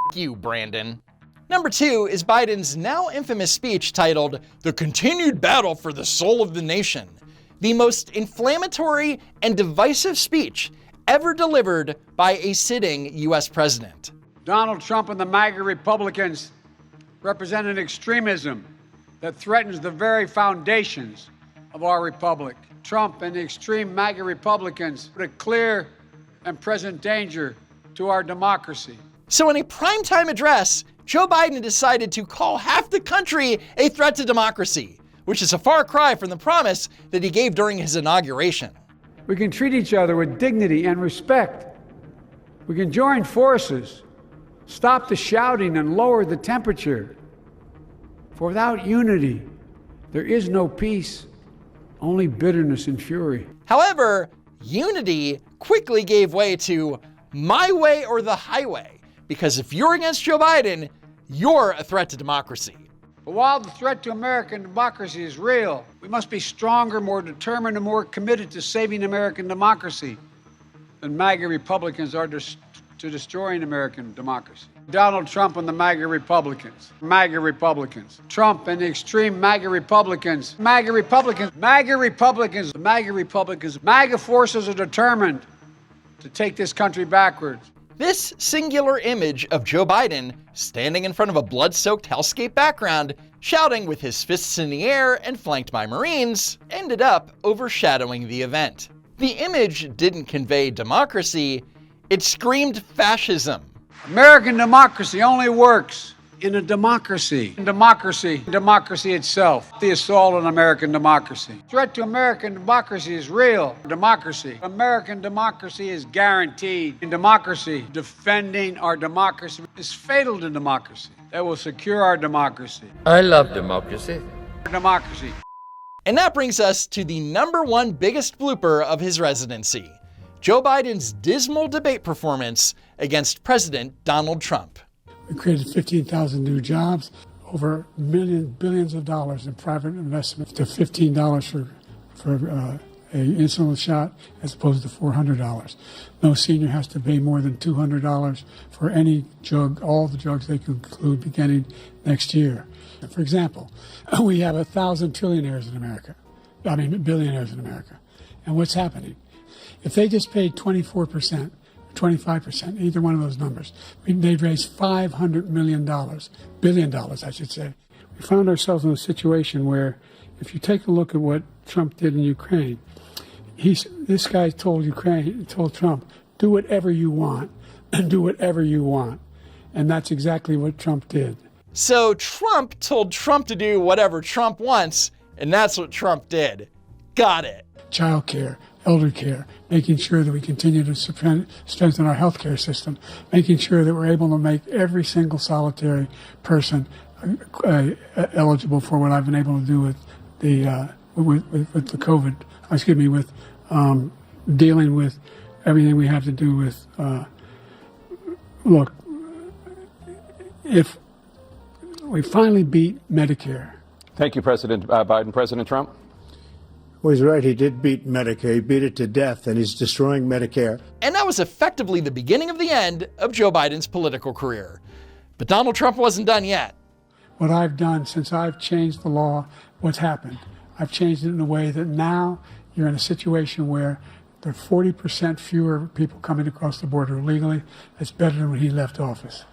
F you, Brandon. Number 2 is Biden's now infamous speech titled, "The Continued Battle for the Soul of the Nation," the most inflammatory and divisive speech ever delivered by a sitting U.S. president. Donald Trump and the MAGA Republicans represent an extremism that threatens the very foundations of our republic. Trump and the extreme MAGA Republicans put a clear and present danger to our democracy. So in a primetime address, Joe Biden decided to call half the country a threat to democracy, which is a far cry from the promise that he gave during his inauguration. We can treat each other with dignity and respect. We can join forces, stop the shouting, and lower the temperature. For without unity, there is no peace, only bitterness and fury. However, unity quickly gave way to my way or the highway, because if you're against Joe Biden, you're a threat to democracy. But while the threat to American democracy is real, we must be stronger, more determined, and more committed to saving American democracy than MAGA Republicans are to destroying American democracy. Donald Trump and the MAGA Republicans. MAGA Republicans. Trump and the extreme MAGA Republicans. MAGA Republicans. MAGA Republicans. The MAGA Republicans. MAGA forces are determined to take this country backwards. This singular image of Joe Biden standing in front of a blood-soaked hellscape background, shouting with his fists in the air and flanked by Marines, ended up overshadowing the event. The image didn't convey democracy, it screamed fascism. American democracy only works in a democracy. Democracy itself. The assault on American democracy. Threat to American democracy is real. Democracy. American democracy is guaranteed. In democracy, defending our democracy is fatal to democracy. That will secure our democracy. I love democracy. Democracy. And that brings us to the number 1 biggest blooper of his residency. Joe Biden's dismal debate performance against President Donald Trump. We created 15,000 new jobs, over billions of dollars in private investment, to $15 for an insulin shot as opposed to $400. No senior has to pay more than $200 for any drug, all the drugs they conclude beginning next year. For example, we have 1,000 billionaires in America. And what's happening? If they just paid 24%, 25%, either one of those numbers, they'd raise $500 billion, I should say. We found ourselves in a situation where, if you take a look at what Trump did in Ukraine, this guy told Trump, do whatever you want, and do whatever you want. And that's exactly what Trump did. So Trump told Trump to do whatever Trump wants, and that's what Trump did. Got it. Child care, elder care, making sure that we continue to strengthen our healthcare system, making sure that we're able to make every single solitary person eligible for what I've been able to do with the COVID. With dealing with everything we have to do with. Look, if we finally beat Medicare. Thank you, President Biden. President Trump? Well, he's right. He did beat Medicare. He beat it to death, and he's destroying Medicare. And that was effectively the beginning of the end of Joe Biden's political career. But Donald Trump wasn't done yet. What I've done since I've changed the law, what's happened? I've changed it in a way that now you're in a situation where there are 40% fewer people coming across the border illegally. That's better than when he left office.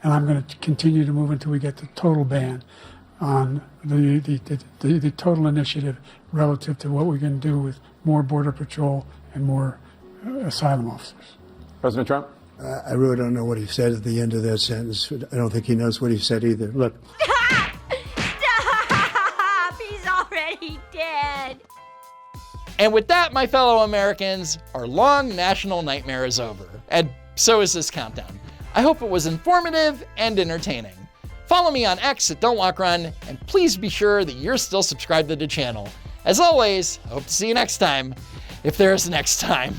And I'm going to continue to move until we get the total ban on the total initiative relative to what we're going to do with more Border Patrol and more asylum officers. President Trump? I really don't know what he said at the end of that sentence. I don't think he knows what he said either. Look. Stop! He's already dead. And with that, my fellow Americans, our long national nightmare is over. And so is this countdown. I hope it was informative and entertaining. Follow me on X at Don't Walk Run, and please be sure that you're still subscribed to the channel. As always, I hope to see you next time, if there is a next time.